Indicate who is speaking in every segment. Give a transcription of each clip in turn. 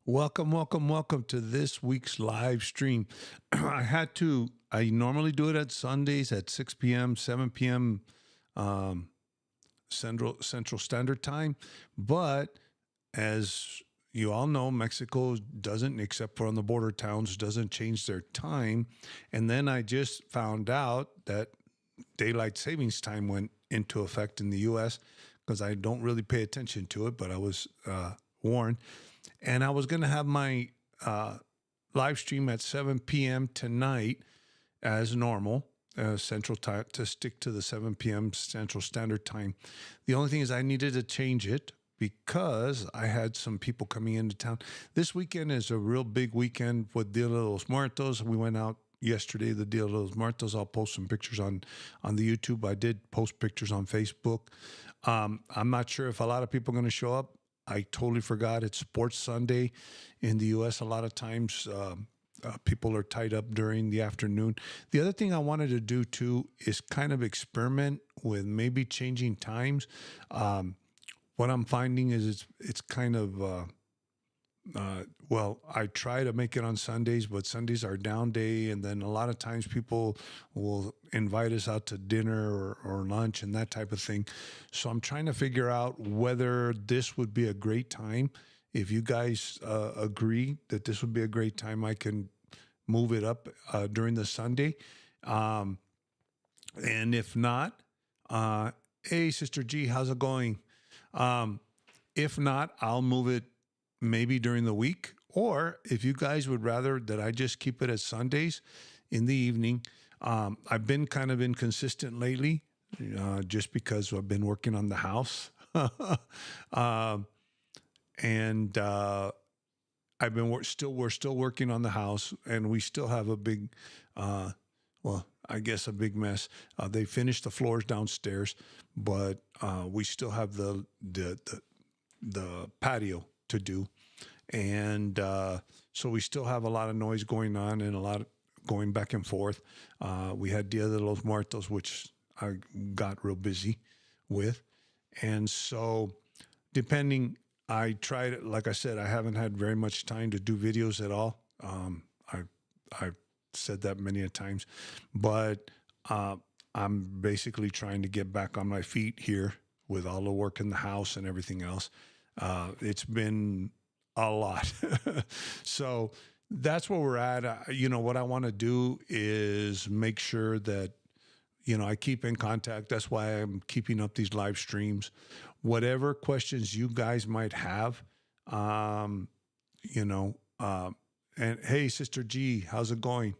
Speaker 1: Welcome, welcome, welcome to this week's live stream. I normally do it at Sundays at 6 p.m., 7 p.m. Um, Central Standard Time. But as you all know, Mexico doesn't, except for on the border towns, doesn't change their time. And then I just found out that daylight savings time went into effect in the U.S. because I don't really pay attention to it, but I was warned. And I was going to have my uh, live stream at 7 p.m. tonight as normal, Central Time, to stick to the 7 p.m. Central Standard Time. The only thing is I needed to change it because I had some people coming into town. This weekend is a real big weekend with Dia de los Muertos. We went out yesterday, the Dia de los Muertos. I'll post some pictures on the YouTube. I did post pictures on Facebook. I'm not sure if a lot of people are going to show up. I totally forgot. It's Sports Sunday in the U.S. A lot of times people are tied up during the afternoon. The other thing I wanted to do too is kind of experiment with maybe changing times. What I'm finding is it's kind of well, I try to make it on Sundays, but Sundays are down day, and then a lot of times people will invite us out to dinner or lunch and that type of thing. So I'm trying to figure out whether this would be a great time. If you guys agree that this would be a great time, I can move it up during the Sunday. Um, and if not, hey, Sister G, how's it going? Um, if not, I'll move it maybe during the week. Or if you guys would rather that I just keep it as Sundays in the evening. I've been kind of inconsistent lately just because I've been working on the house. um, and we're still working on the house, and we still have a big, well, I guess a big mess. They finished the floors downstairs, but we still have the patio to do, and so we still have a lot of noise going on and a lot of going back and forth. We had Dia de los Muertos, which I got real busy with, and so depending, I tried. Like I said, I haven't had very much time to do videos at all. I've said that many a times, but I'm basically trying to get back on my feet here with all the work in the house and everything else. It's been a lot. So that's where we're at. What I want to do is make sure that, I keep in contact. That's why I'm keeping up these live streams. Whatever questions you guys might have, um, you know, and hey, Sister G, how's it going?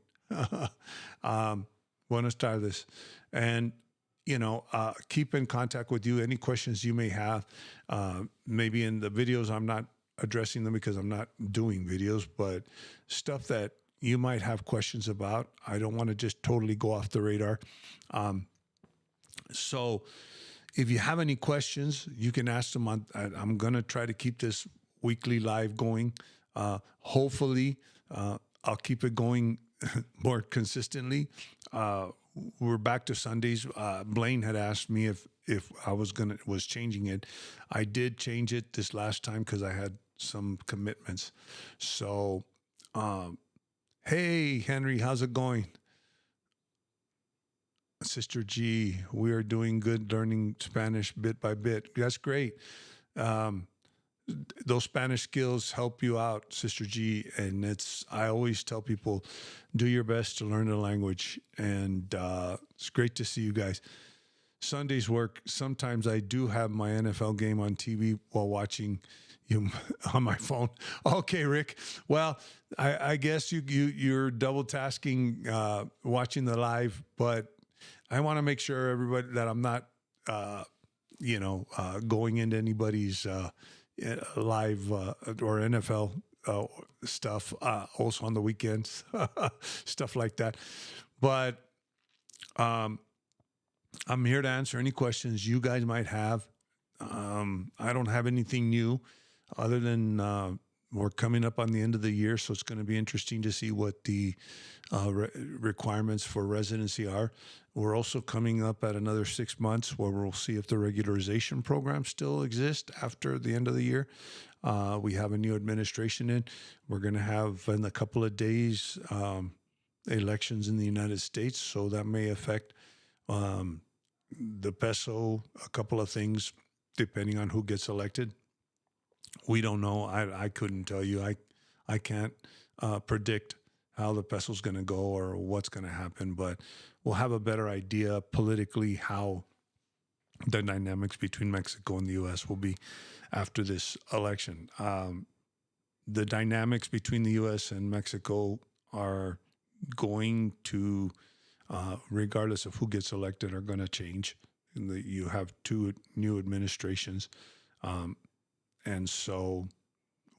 Speaker 1: Buenas tardes. And, keep in contact with you. Any questions you may have, maybe in the videos, I'm not addressing them because I'm not doing videos, but stuff that you might have questions about. I don't want to just totally go off the radar. So if you have any questions, you can ask them. I'm going to try to keep this weekly live going. Hopefully, I'll keep it going more consistently. We're back to Sundays. Blaine had asked me if I was changing it. I did change it this last time because I had some commitments. So, hey Henry, how's it going? Sister G, we are doing good, learning Spanish bit by bit. That's great. Um, those Spanish skills help you out, Sister G. And I always tell people, do your best to learn the language. And it's great to see you guys. Sunday's work. Sometimes I do have my NFL game on TV while watching you on my phone. Okay, Rick. Well, I guess you're double tasking, watching the live, but I want to make sure everybody that I'm not, going into anybody's live or NFL stuff, also on the weekends, stuff like that. But I'm here to answer any questions you guys might have. I don't have anything new other than we're coming up on the end of the year, so it's going to be interesting to see what the requirements for residency are. We're also coming up at another 6 months where we'll see if the regularization program still exists after the end of the year. We have a new administration in. We're going to have in a couple of days elections in the United States, so that may affect um, the peso, a couple of things, depending on who gets elected. We don't know. I couldn't tell you. I can't predict how the peso's going to go or what's going to happen, but we'll have a better idea politically how the dynamics between Mexico and the U.S. will be after this election. The dynamics between the U.S. and Mexico are going to, regardless of who gets elected, are going to change. You have two new administrations, um, and so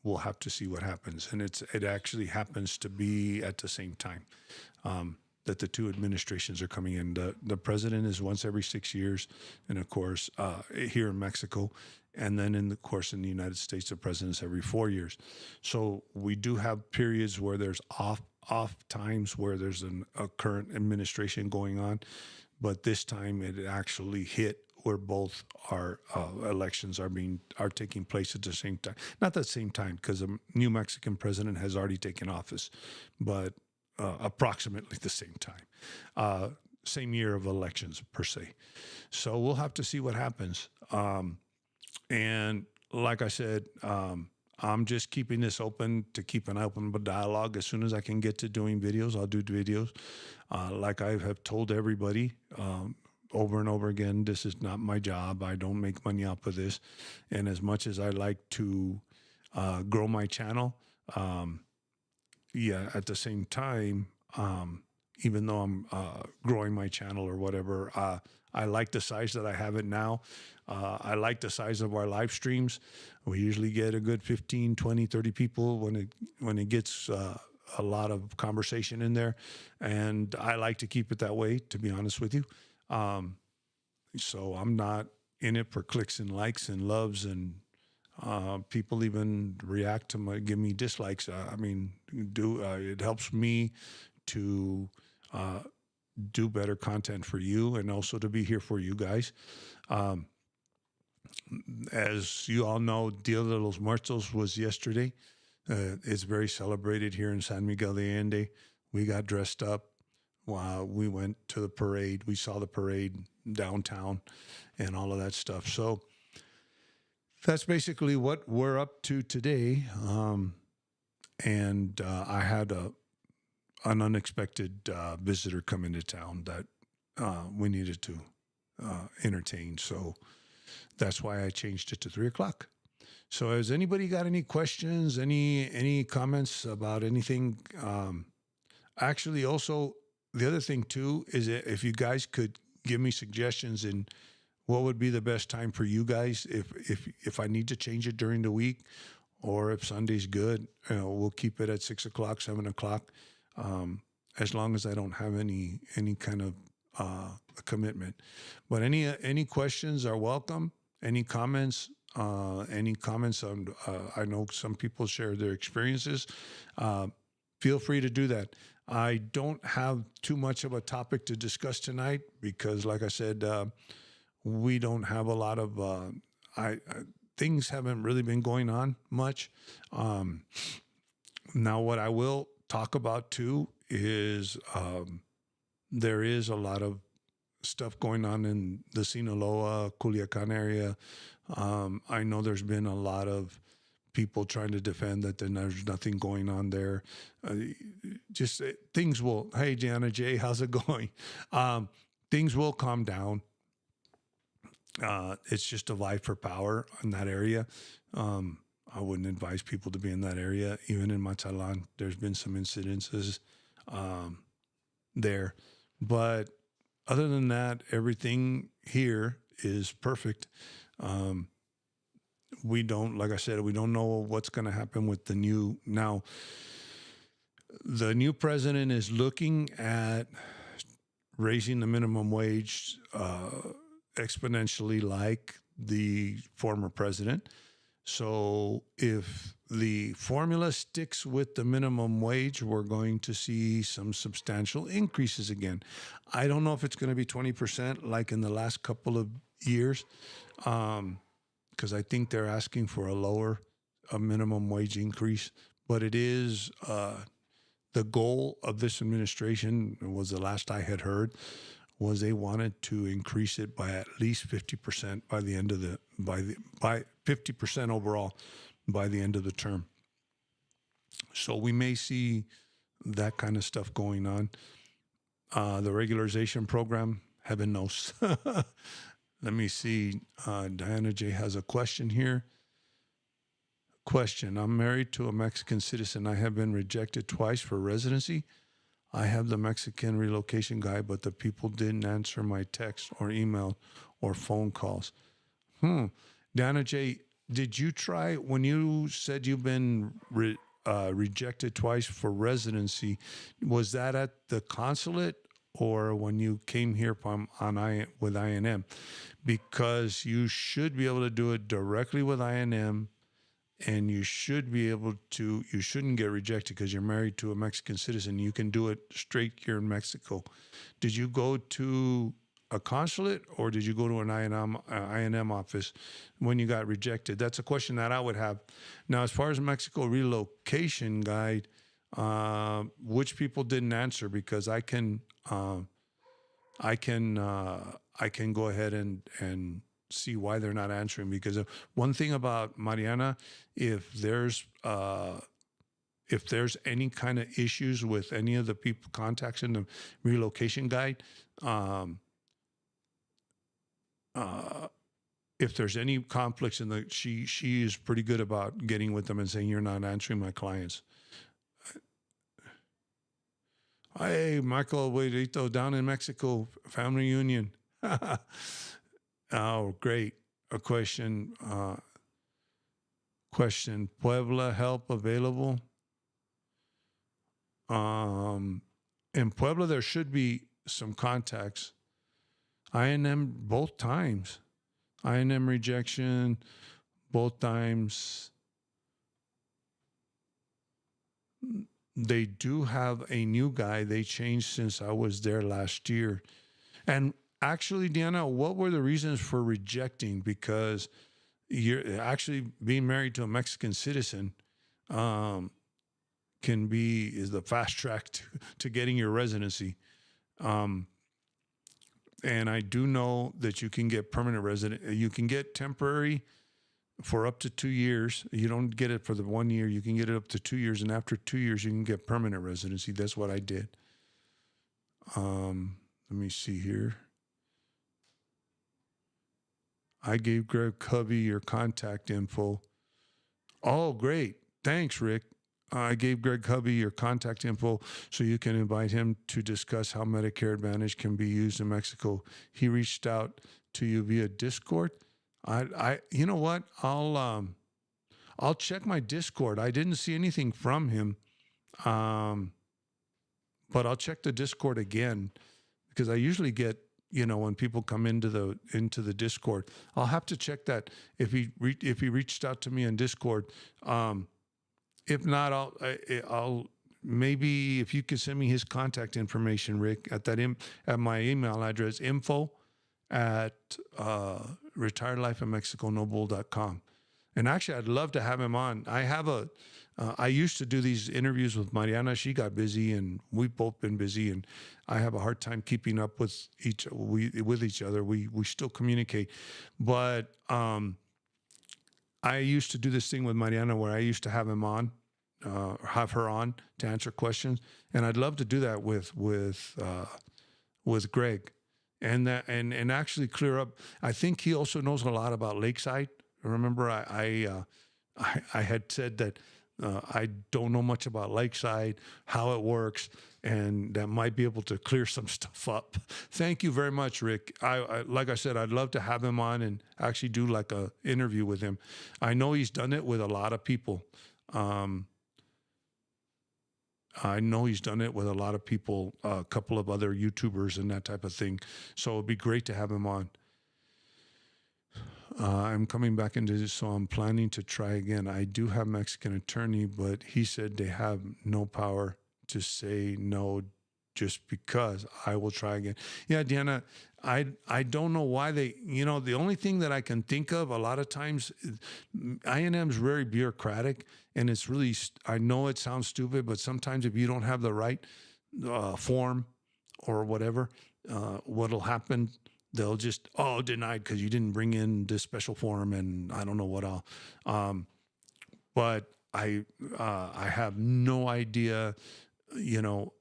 Speaker 1: we'll have to see what happens. And it actually happens to be at the same time that the two administrations are coming in. The president is once every 6 years, and of course here in Mexico, and then in the United States, the president's every 4 years. So we do have periods where there's off times where there's a current administration going on, but this time it actually hit where both our elections are taking place at the same time. Not the same time, because a new Mexican president has already taken office, but approximately the same time, same year of elections per se. So we'll have to see what happens. And like I said, I'm just keeping this open to keep an open dialogue. As soon as I can get to doing videos, I'll do videos. Like I have told everybody over and over again, this is not my job. I don't make money off of this. And as much as I like to grow my channel, at the same time, even though I'm growing my channel or whatever, I like the size that I have it now. I like the size of our live streams. We usually get a good 15, 20, 30 people when it gets a lot of conversation in there. And I like to keep it that way, to be honest with you. So I'm not in it for clicks and likes and loves, and people even react to give me dislikes. It helps me to do better content for you, and also to be here for you guys. As you all know, Dia de los Muertos was yesterday. It's very celebrated here in San Miguel de Allende. We got dressed up. We went to the parade. We saw the parade downtown and all of that stuff. So that's basically what we're up to today. And I had an unexpected visitor come into town that we needed to entertain. So that's why I changed it to 3:00. So has anybody got any questions, any comments about anything? Actually, also, the other thing too is that if you guys could give me suggestions in what would be the best time for you guys, if I need to change it during the week, or if Sunday's good, we'll keep it at 6:00, 7:00, as long as I don't have any kind of commitment. But any questions are welcome. Any comments? Any comments on? I know some people share their experiences. Feel free to do that. I don't have too much of a topic to discuss tonight because, like I said, we don't have a lot of things haven't really been going on much. Now, what I will talk about too is there is a lot of stuff going on in the Sinaloa, Culiacan area. I know there's been a lot of people trying to defend that there's nothing going on there. Things will, hey, Gianna J, how's it going? Things will calm down. It's just a vie for power in that area. I wouldn't advise people to be in that area. Even in Mazatlan, there's been some incidences there. But other than that, everything here is perfect. We don't, like I said, we don't know what's going to happen with the new. Now, the new president is looking at raising the minimum wage exponentially like the former president. So if the formula sticks with the minimum wage, we're going to see some substantial increases again. I don't know if it's going to be 20% like in the last couple of years, because I think they're asking for a lower a minimum wage increase, but it is the goal of this administration, was the last I had heard, was they wanted to increase it by at least 50% by the end of the by 50% overall by the end of the term. So we may see that kind of stuff going on. The regularization program, heaven knows. Let me see. Diana J has a question here. Question: I'm married to a Mexican citizen. I have been rejected twice for residency. I have the Mexican relocation guide, but the people didn't answer my text or email or phone calls. Diana J, did you try, when you said you've been rejected twice for residency, was that at the consulate or when you came here with INM? Because you should be able to do it directly with INM, and you should be able to, you shouldn't get rejected because you're married to a Mexican citizen. You can do it straight here in Mexico. Did you go to a consulate or did you go to an INM office when you got rejected? That's a question that I would have. Now, as far as Mexico relocation guide, which people didn't answer, because I can go ahead and see why they're not answering. Because one thing about Mariana, if there's any kind of issues with any of the people contacts in the relocation guide, if there's any conflicts in the, she is pretty good about getting with them and saying, you're not answering my clients. Hey, Michael Huerito down in Mexico, family reunion. Oh, great. A question. Puebla help available? In Puebla, there should be some contacts. INM both times. INM rejection both times. They do have a new guy. They changed since I was there last year. And actually, Diana, what were the reasons for rejecting? Because you're actually being married to a Mexican citizen is the fast track to getting your residency. And I do know that you can get permanent resident. You can get temporary for up to 2 years. You don't get it for the 1 year. You can get it up to 2 years. And after 2 years, you can get permanent residency. That's what I did. Let me see here. I gave Greg Covey your contact info. Oh, great. Thanks, Rick. I gave Greg Covey your contact info so you can invite him to discuss how Medicare Advantage can be used in Mexico. He reached out to you via Discord. You know what? I'll check my Discord. I didn't see anything from him, but I'll check the Discord again, because I usually get, when people come into the Discord. I'll have to check that if he reached out to me on Discord. If not, I'll maybe, if you could send me his contact information, Rick, at my email address, info@retiredlifeinmexiconobull.com. And actually, I'd love to have him on. I used to do these interviews with Mariana. She got busy, and we've both been busy, and I have a hard time keeping up with each other. We still communicate, but I used to do this thing with Mariana where I used to have have her on to answer questions, and I'd love to do that with Greg, and actually clear up. I think he also knows a lot about Lakeside. Remember, I had said that I don't know much about Lakeside, how it works, and that might be able to clear some stuff up. Thank you very much, Rick. Like I said, I'd love to have him on and actually do like a interview with him. I know he's done it with a lot of people. I know he's done it with a lot of people, a couple of other YouTubers and that type of thing. So it'd be great to have him on. I'm coming back into this, so I'm planning to try again. I do have Mexican attorney, but he said they have no power to say no just because. I will try again. Yeah, Deanna, I don't know why they, the only thing that I can think of a lot of times, I&M is very bureaucratic, and it's really, I know it sounds stupid, but sometimes if you don't have the right form or whatever, what'll happen, they'll just, denied because you didn't bring in this special form, and I don't know what all. But I have no idea, you know,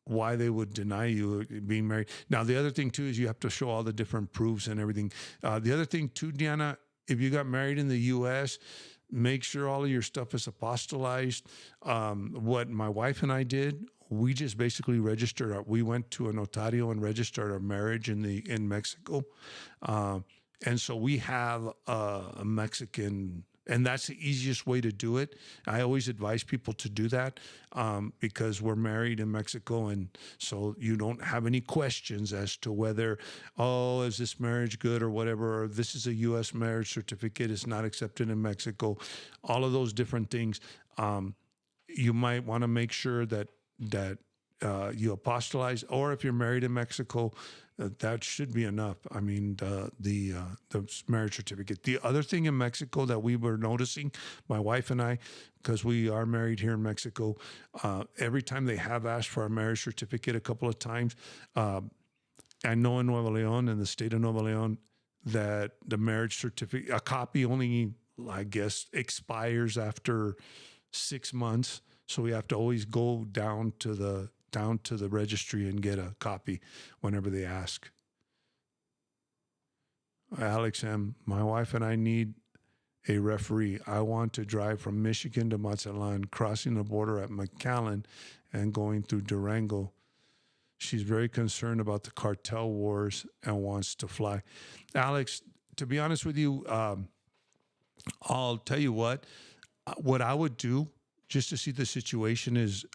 Speaker 1: why they would deny you being married. Now, the other thing too is you have to show all the different proofs and everything. The other thing too, Diana, if you got married in the U.S., make sure all of your stuff is apostolized. What my wife and I did, we just basically registered we went to a notario and registered our marriage in Mexico. And so we have a Mexican, and that's the easiest way to do it. I always advise people to do that because we're married in Mexico, and so you don't have any questions as to whether, is this marriage good or whatever, or this is a U.S. marriage certificate, it's not accepted in Mexico. All of those different things. You might want to make sure that you apostolize, or if you're married in Mexico, that should be enough. I mean, the marriage certificate. The other thing in Mexico that we were noticing, my wife and I, because we are married here in Mexico, every time they have asked for a marriage certificate a couple of times, I know in Nuevo Leon, in the state of Nuevo Leon, that the marriage certificate, a copy only, I guess, expires after 6 months. So we have to always go down to the registry and get a copy whenever they ask. Alex M., my wife and I need a referee. I want to drive from Michigan to Mazatlan, crossing the border at McAllen and going through Durango. She's very concerned about the cartel wars and wants to fly. Alex, to be honest with you, I'll tell you what I would do just to see the situation is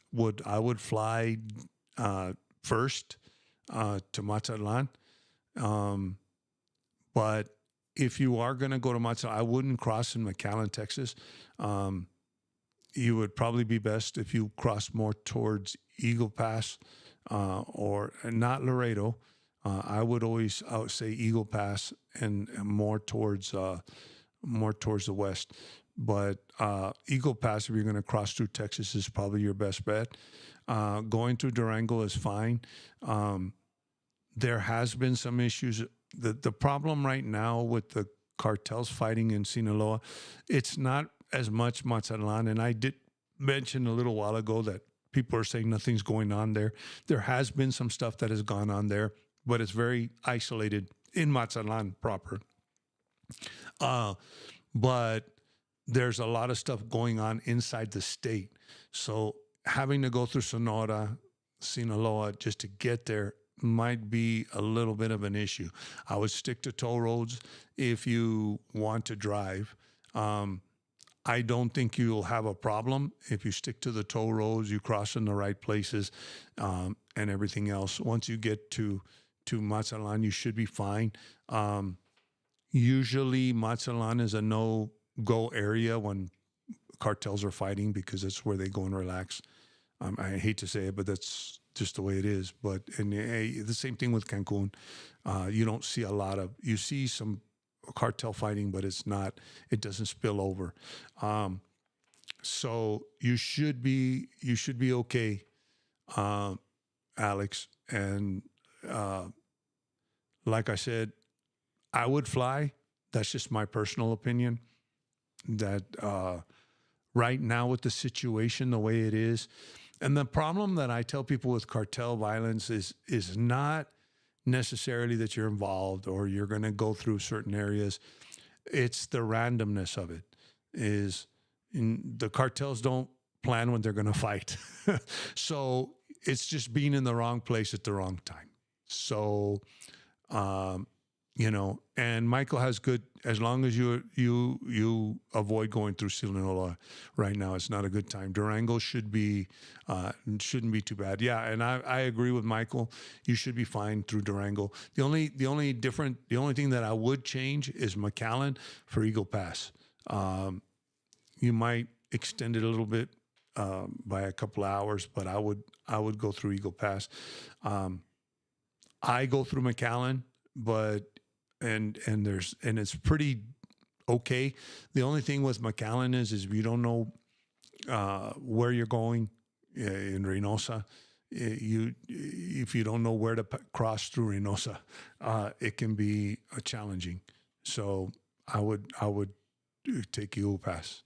Speaker 1: I would fly first to Mazatlan. But if you are going to go to Mazatlan, I wouldn't cross in McAllen, Texas. You would probably be best if you cross more towards Eagle Pass or not Laredo. I would say Eagle Pass and more towards the west. But Eagle Pass, if you're going to cross through Texas, is probably your best bet. Going through Durango is fine. There has been some issues. The problem right now with the cartels fighting in Sinaloa, it's not as much Mazatlan. And I did mention a little while ago that people are saying nothing's going on there. There has been some stuff that has gone on there, but it's very isolated in Mazatlan proper. But there's a lot of stuff going on inside the state. So having to go through Sonora, Sinaloa, just to get there might be a little bit of an issue. I would stick to toll roads if you want to drive. I don't think you'll have a problem if you stick to the toll roads, you cross in the right places, and everything else. Once you get to Mazatlan, you should be fine. Usually Mazatlan is a no-go area when cartels are fighting because that's where they go and relax. I hate to say it, but that's just the way it is. But the same thing with Cancun. You don't see you see some cartel fighting, but it doesn't spill over. So you should be okay, Alex. And like I said, I would fly. That's just my personal opinion. That right now with the situation the way it is, and the problem that I tell people with cartel violence is not necessarily that you're involved or you're going to go through certain areas. It's the randomness of it. The cartels don't plan when they're going to fight. So it's just being in the wrong place at the wrong time. So, and Michael has good, as long as you avoid going through Sinaloa right now, it's not a good time. Durango shouldn't be too bad. Yeah. And I agree with Michael. You should be fine through Durango. The only thing that I would change is McAllen for Eagle Pass. You might extend it a little bit by a couple of hours, but I would go through Eagle Pass. Um, I go through McAllen, but and it's pretty okay. The only thing with McAllen is if you don't know where you're going in Reynosa, you if you don't know where to cross through Reynosa, it can be challenging. So I would take Eagle Pass.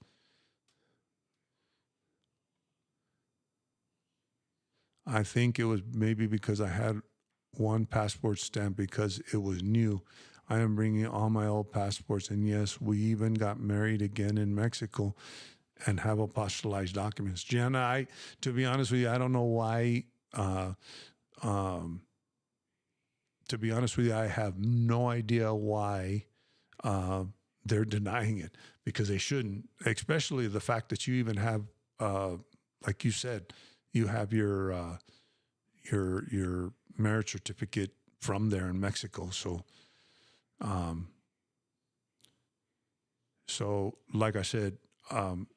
Speaker 1: I think it was maybe because I had one passport stamp because it was new. I am bringing all my old passports, and yes, we even got married again in Mexico and have apostolized documents. Gianna, to be honest with you, I don't know why. Uh, um, to be honest with you, I have no idea why uh, they're denying it because they shouldn't. Especially the fact that you even have, uh, like you said, you have your marriage certificate from there in Mexico. Um, so like I said, um,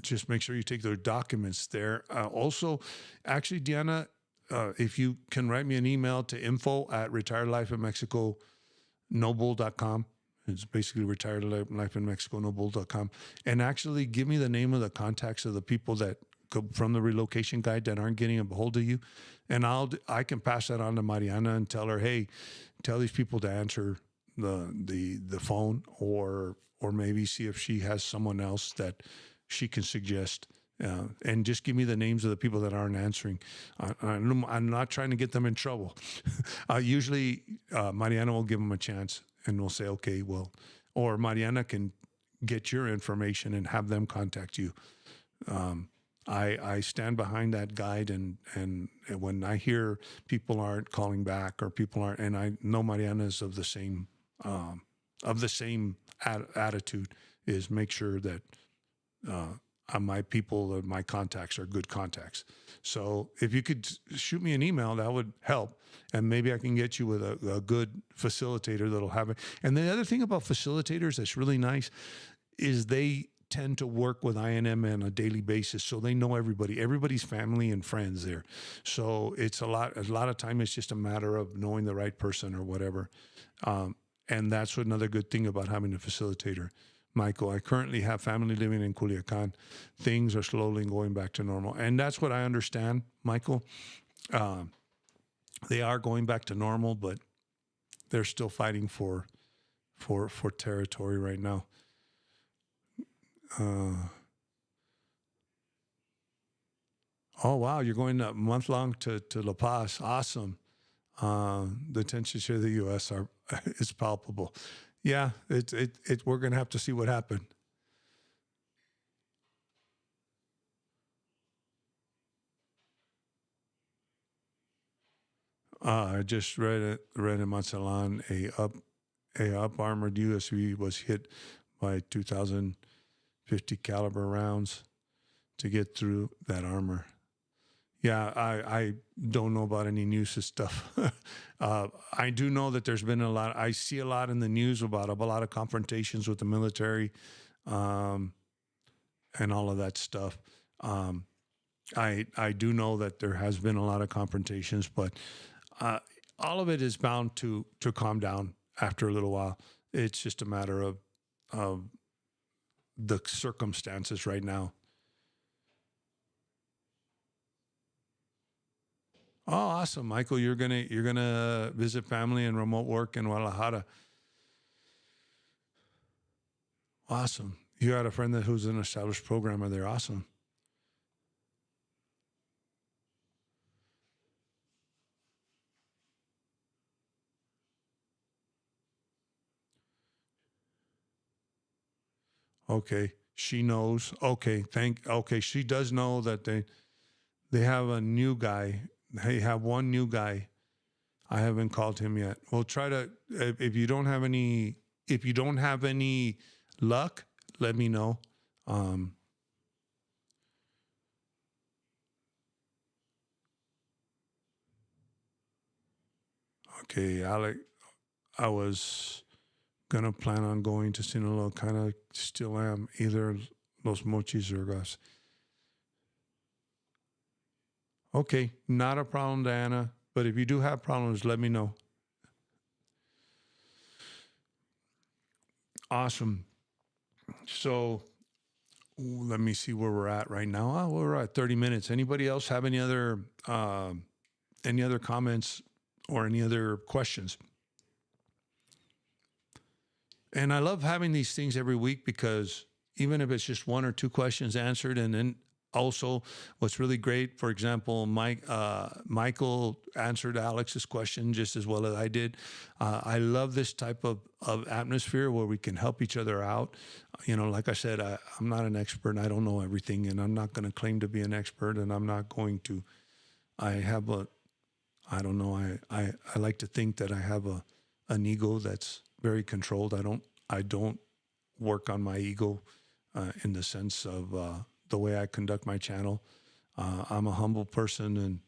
Speaker 1: just make sure you take their documents there. Also, actually, Diana, if you can write me an email to info@retiredlifeinmexiconoble.com. It's basically retired life in Mexico noble.com. And actually give me the name of the contacts of the people that from the relocation guide that aren't getting a hold of you. And I can pass that on to Mariana and tell her, hey, tell these people to answer the phone or maybe see if she has someone else that she can suggest. And just give me the names of the people that aren't answering. I'm not trying to get them in trouble. Usually, Mariana will give them a chance and we'll say, okay, well, or Mariana can get your information and have them contact you. Um, I stand behind that guide, and when I hear people aren't calling back or people aren't, and I know Mariana is um, of the same attitude, is make sure that uh, my people, my contacts are good contacts. So if you could shoot me an email, that would help. And maybe I can get you with a good facilitator that'll have it. And the other thing about facilitators that's really nice is they tend to work with INM on a daily basis. So they know everybody's family and friends there. So it's a lot of time it's just a matter of knowing the right person or whatever. Um, and that's another good thing about having a facilitator. Michael, I currently have family living in Culiacan. Things are slowly going back to normal. And that's what I understand, Michael. Um, they are going back to normal, but they're still fighting for territory right now. Uh, oh wow, you're going a month long to La Paz. Awesome. The tensions here in the U.S. are is palpable. Yeah, it. We're gonna have to see what happened. I just read in Mazatlan a up armored USV was hit by 2050 caliber rounds to get through that armor. Yeah, I don't know about any news and stuff. I do know that there's been a lot. I see a lot in the news about a lot of confrontations with the military, um, and all of that stuff. Um, I do know that there has been a lot of confrontations, but uh, all of it is bound to calm down after a little while. It's just a matter of the circumstances right now. Oh, awesome, Michael! You're gonna visit family and remote work in Guadalajara. Awesome. You got a friend who's an established programmer there. Awesome. Okay. She knows. Okay. Okay. She does know that they have a new guy. They have one new guy. I haven't called him yet. We'll try to, if you don't have any luck, let me know. Um, okay. Alec, I was going to plan on going to Sinaloa, kind of still am, either Los Mochis Urgas. Okay, not a problem, Diana. But if you do have problems, let me know. Awesome. So let me see where we're at right now. Oh, we're at 30 minutes. Anybody else have any other comments or any other questions? And I love having these things every week because even if it's just one or two questions answered, and then also what's really great, for example, Michael answered Alex's question just as well as I did. I love this type of atmosphere where we can help each other out. You know, like I said, I'm not an expert and I don't know everything, and I'm not going to claim to be an expert, and I'm not going to. I have a, I don't know. I like to think that I have an ego that's very controlled. I don't work on my ego in the sense of the way I conduct my channel. I'm a humble person and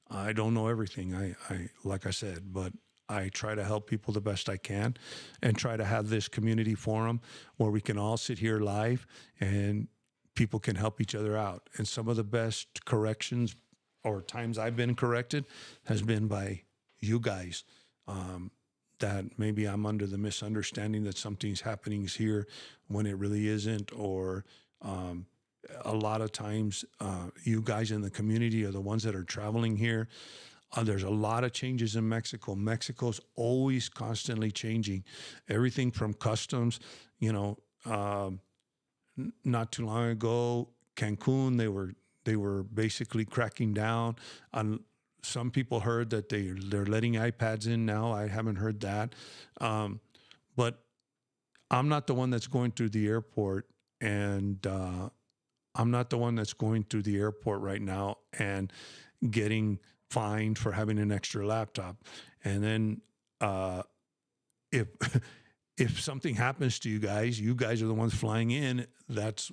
Speaker 1: I don't know everything. I like I said, but I try to help people the best I can and try to have this community forum where we can all sit here live and people can help each other out. And some of the best corrections or times I've been corrected has been by you guys. That maybe I'm under the misunderstanding that something's happening here when it really isn't, or a lot of times you guys in the community are the ones that are traveling here. There's a lot of changes in Mexico. Mexico's always constantly changing. Everything from customs, you know, not too long ago, Cancun, they were basically cracking down on. Some people heard that they're letting iPads in now. I haven't heard that, but I'm not the one that's going through the airport, and I'm not the one that's going through the airport right now and getting fined for having an extra laptop. And then if if something happens to you guys are the ones flying in. That's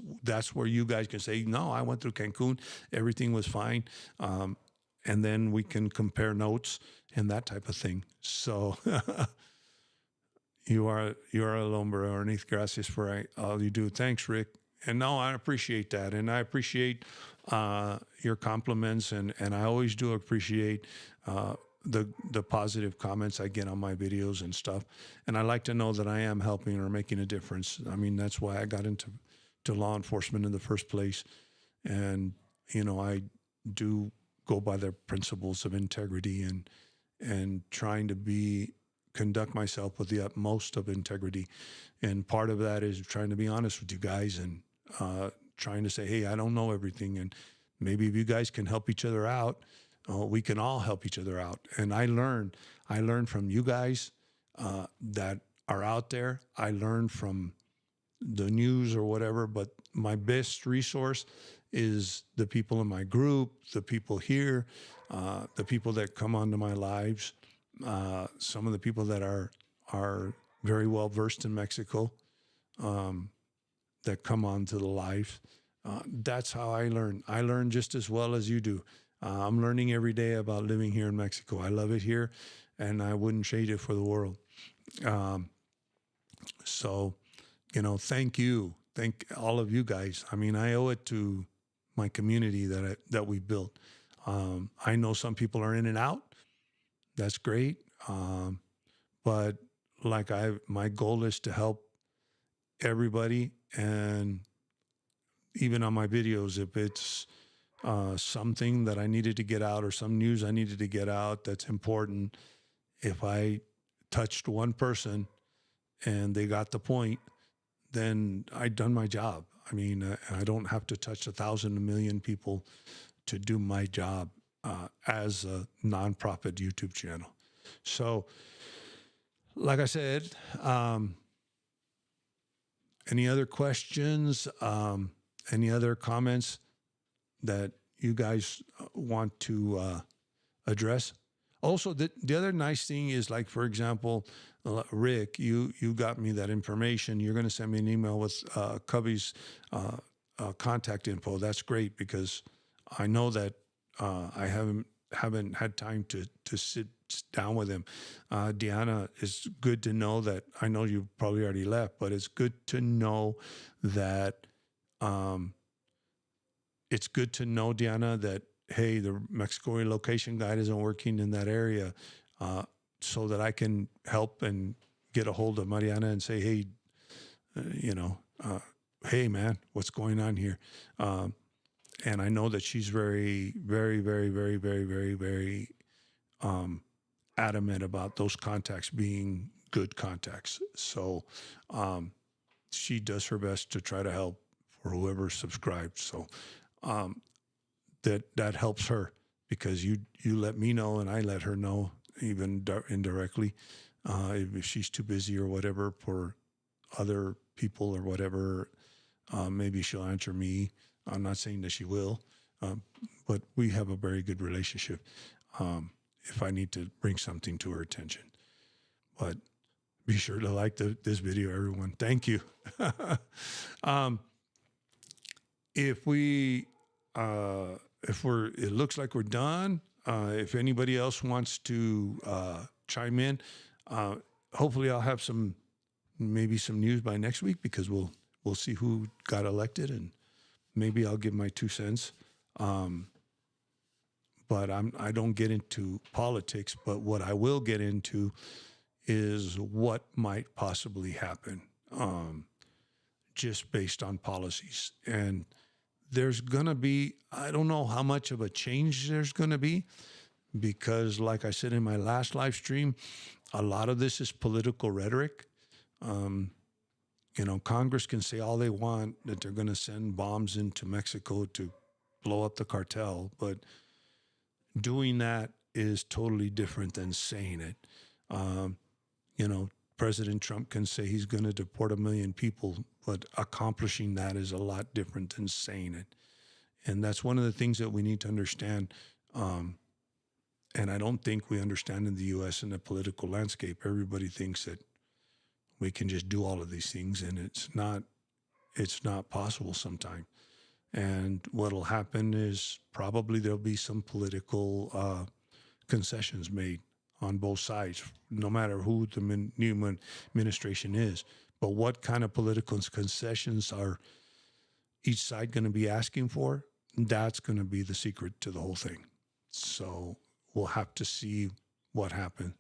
Speaker 1: where you guys can say, no, I went through Cancun, everything was fine. And then we can compare notes and that type of thing. So you are a lumber, Ernie. Gracias for all you do. Thanks, Rick. And no, I appreciate that, and I appreciate your compliments, and I always do appreciate the positive comments I get on my videos and stuff. And I like to know that I am helping or making a difference. I mean, that's why I got into law enforcement in the first place, and you know, I do go by the principles of integrity and trying to conduct myself with the utmost of integrity. And part of that is trying to be honest with you guys and trying to say, hey, I don't know everything. And maybe if you guys can help each other out, we can all help each other out. And I learned from you guys that are out there. I learned from the news or whatever, but my best resource is the people in my group, the people here, the people that come onto my lives, some of the people that are very well versed in Mexico, that come onto the live. That's how I learn. I learn just as well as you do. I'm learning every day about living here in Mexico. I love it here, and I wouldn't trade it for the world. So, you know, thank you. Thank all of you guys. I mean, I owe it to my community that we built. I know some people are in and out. That's great. But like my goal is to help everybody. And even on my videos, if it's something that I needed to get out or some news I needed to get out that's important, if I touched one person and they got the point, then I'd done my job. I mean, I don't have to touch 1,000, 1,000,000 people to do my job as a nonprofit YouTube channel. So, like I said, any other questions? Any other comments that you guys want to address? Also, the other nice thing is, like, for example, Rick, you got me that information. You're going to send me an email with Cubby's contact info. That's great because I know that I haven't had time to sit down with him. Deanna, it's good to know that. I know you probably already left, but it's good to know that It's good to know, Diana, that, hey, the Mexico relocation guide isn't working in that area, so that I can help and get a hold of Mariana and say, hey, you know, hey, man, what's going on here? And I know that she's very, very, very, very, very, very, very adamant about those contacts being good contacts. So she does her best to try to help for whoever subscribed. So that helps her, because you let me know and I let her know, even indirectly, if she's too busy or whatever for other people or whatever. Maybe she'll answer me. I'm not saying that she will, but we have a very good relationship. If I need to bring something to her attention, but be sure to like this video, everyone. Thank you. If we, it looks like we're done. If anybody else wants to chime in, hopefully I'll have maybe some news by next week, because we'll see who got elected, and maybe I'll give my 2 cents. But I don't get into politics, but what I will get into is what might possibly happen, just based on policies. And there's going to be, I don't know how much of a change there's going to be, because like I said in my last live stream, a lot of this is political rhetoric. Congress can say all they want, that they're going to send bombs into Mexico to blow up the cartel, but doing that is totally different than saying it. President Trump can say he's going to deport 1 million people, but accomplishing that is a lot different than saying it. And that's one of the things that we need to understand. And I don't think we understand in the U.S. in the political landscape. Everybody thinks that we can just do all of these things, and it's not possible sometimes. And what'll happen is probably there'll be some political concessions made on both sides, no matter who the new administration is. But what kind of political concessions are each side going to be asking for? That's going to be the secret to the whole thing. So we'll have to see what happens.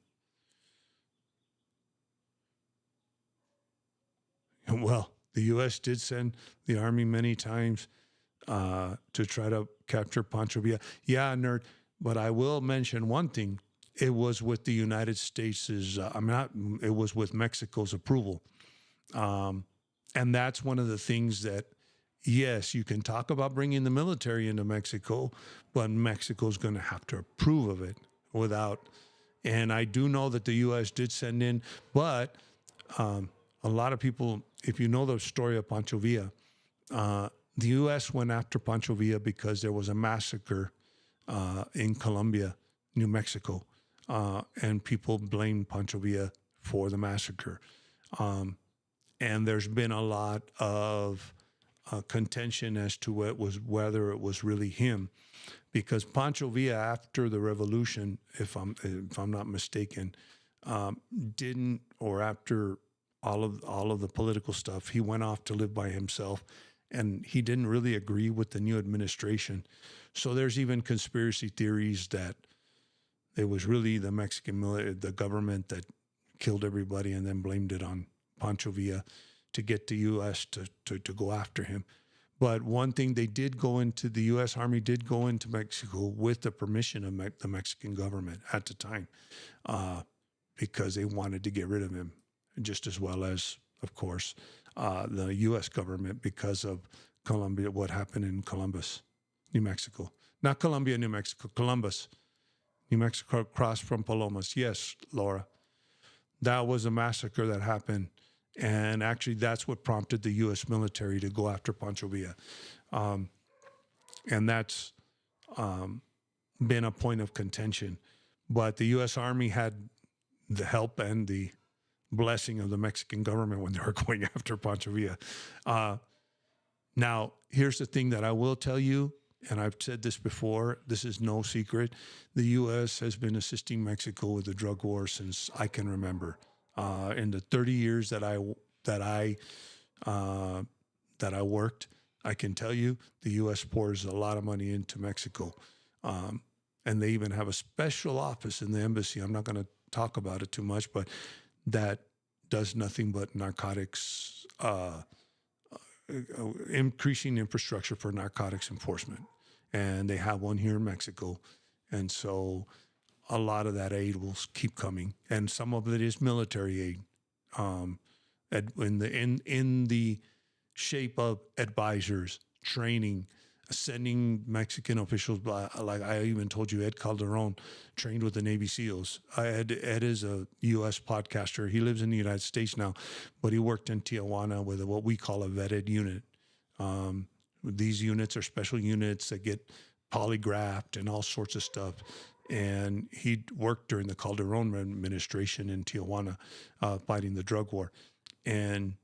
Speaker 1: Well, the U.S. did send the Army many times to try to capture Pancho Villa. Yeah, nerd. But I will mention one thing. It was with the United States', it was with Mexico's approval. And that's one of the things that, yes, you can talk about bringing the military into Mexico, but Mexico's going to have to approve of it and I do know that the U.S. did send in, but a lot of people, if you know the story of Pancho Villa, the U.S. went after Pancho Villa because there was a massacre in Colombia, New Mexico, and people blamed Pancho Villa for the massacre. And there's been a lot of contention as to whether it was really him, because Pancho Villa, after the revolution, if I'm not mistaken, didn't, or after all of the political stuff, he went off to live by himself, and he didn't really agree with the new administration. So there's even conspiracy theories that it was really the Mexican the government that killed everybody and then blamed it on Pancho Villa to get the U.S. to go after him. But one thing, the U.S. Army did go into Mexico with the permission of the Mexican government at the time, because they wanted to get rid of him, just as well as, of course, the U.S. government, because of Colombia, what happened in Columbus, New Mexico. Not Columbia, New Mexico, Columbus, New Mexico, across from Palomas. Yes, Laura. That was a massacre that happened. And actually, that's what prompted the U.S. military to go after Pancho Villa. And that's been a point of contention. But the U.S. Army had the help and the blessing of the Mexican government when they were going after Pancho Villa. Now, here's the thing that I will tell you, and I've said this before, this is no secret. The U.S. has been assisting Mexico with the drug war since I can remember. In the 30 years that I worked, I can tell you the U.S. pours a lot of money into Mexico. Um, and they even have a special office in the embassy. I'm not going to talk about it too much, but that does nothing but narcotics, increasing infrastructure for narcotics enforcement. And they have one here in Mexico. And so a lot of that aid will keep coming. And some of it is military aid, um, in the shape of advisors, training, sending Mexican officials. Like I even told you, Ed Calderon trained with the Navy SEALs. Ed is a U.S. podcaster. He lives in the United States now, but he worked in Tijuana with what we call a vetted unit. These units are special units that get polygraphed and all sorts of stuff. And he worked during the Calderon administration in Tijuana, fighting the drug war. And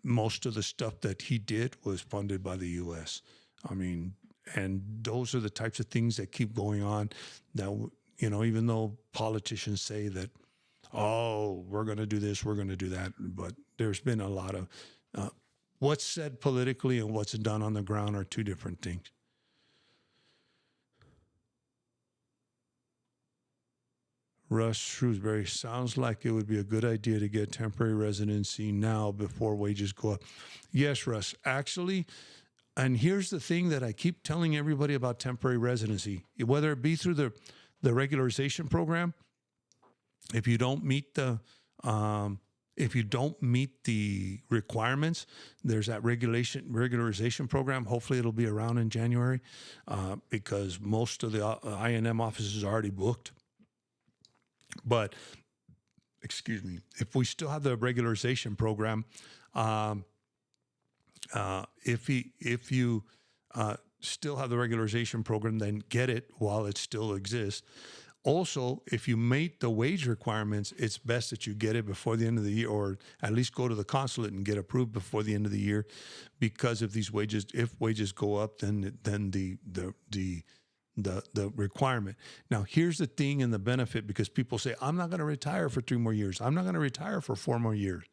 Speaker 1: most of the stuff that he did was funded by the U.S. I mean, and those are the types of things that keep going on. Now, even though politicians say that, oh, we're going to do this, we're going to do that, but there's been a lot of what's said politically and what's done on the ground are two different things. Russ Shrewsbury, sounds like it would be a good idea to get temporary residency now before wages go up. Yes, Russ, actually, and here's the thing that I keep telling everybody about temporary residency, whether it be through the regularization program, if you don't meet the requirements, there's that regularization program. Hopefully it'll be around in January, because most of the INM offices are already booked. But, excuse me, if we still have the regularization program, if you still have the regularization program, then get it while it still exists. Also, if you meet the wage requirements, it's best that you get it before the end of the year, or at least go to the consulate and get approved before the end of the year, because if wages go up, then the requirement. Now, here's the thing and the benefit, because people say, I'm not going to retire for 3 more years. I'm not going to retire for 4 more years.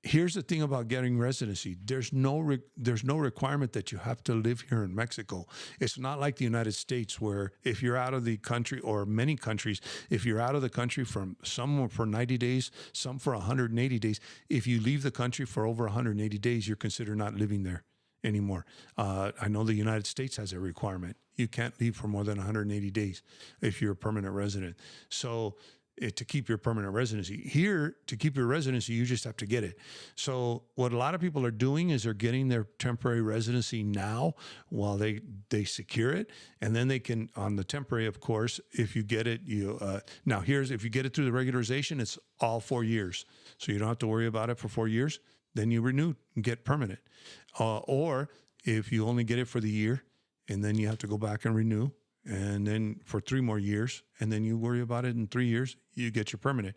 Speaker 1: Here's the thing about getting residency. There's no requirement that you have to live here in Mexico. It's not like the United States, where if you're out of the country, or many countries, if you're out of the country from some for 90 days, some for 180 days, if you leave the country for over 180 days, you're considered not living there anymore. I know the United States has a requirement. You can't leave for more than 180 days if you're a permanent resident. So to keep your permanent residency here, to keep your residency, you just have to get it. So what a lot of people are doing is they're getting their temporary residency now while they secure it. And then they can, on the temporary, of course, if you get it, if you get it through the regularization, it's all 4 years. So you don't have to worry about it for 4 years. Then you renew and get permanent. Or if you only get it for the year, and then you have to go back and renew, and then for 3 more years, and then you worry about it in 3 years, you get your permanent.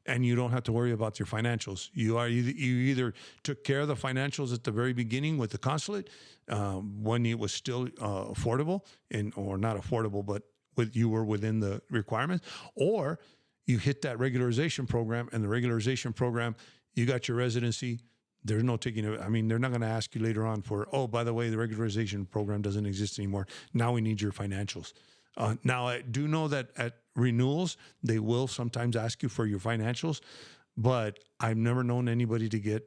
Speaker 1: And you don't have to worry about your financials. You either took care of the financials at the very beginning with the consulate, when it was still affordable, or not affordable, but you were within the requirements, or you hit that regularization program, and the regularization program, you got your residency. There's no taking it. I mean, they're not going to ask you later on for, oh, by the way, the regularization program doesn't exist anymore. Now we need your financials. Now, I do know that at renewals, they will sometimes ask you for your financials, but I've never known anybody to get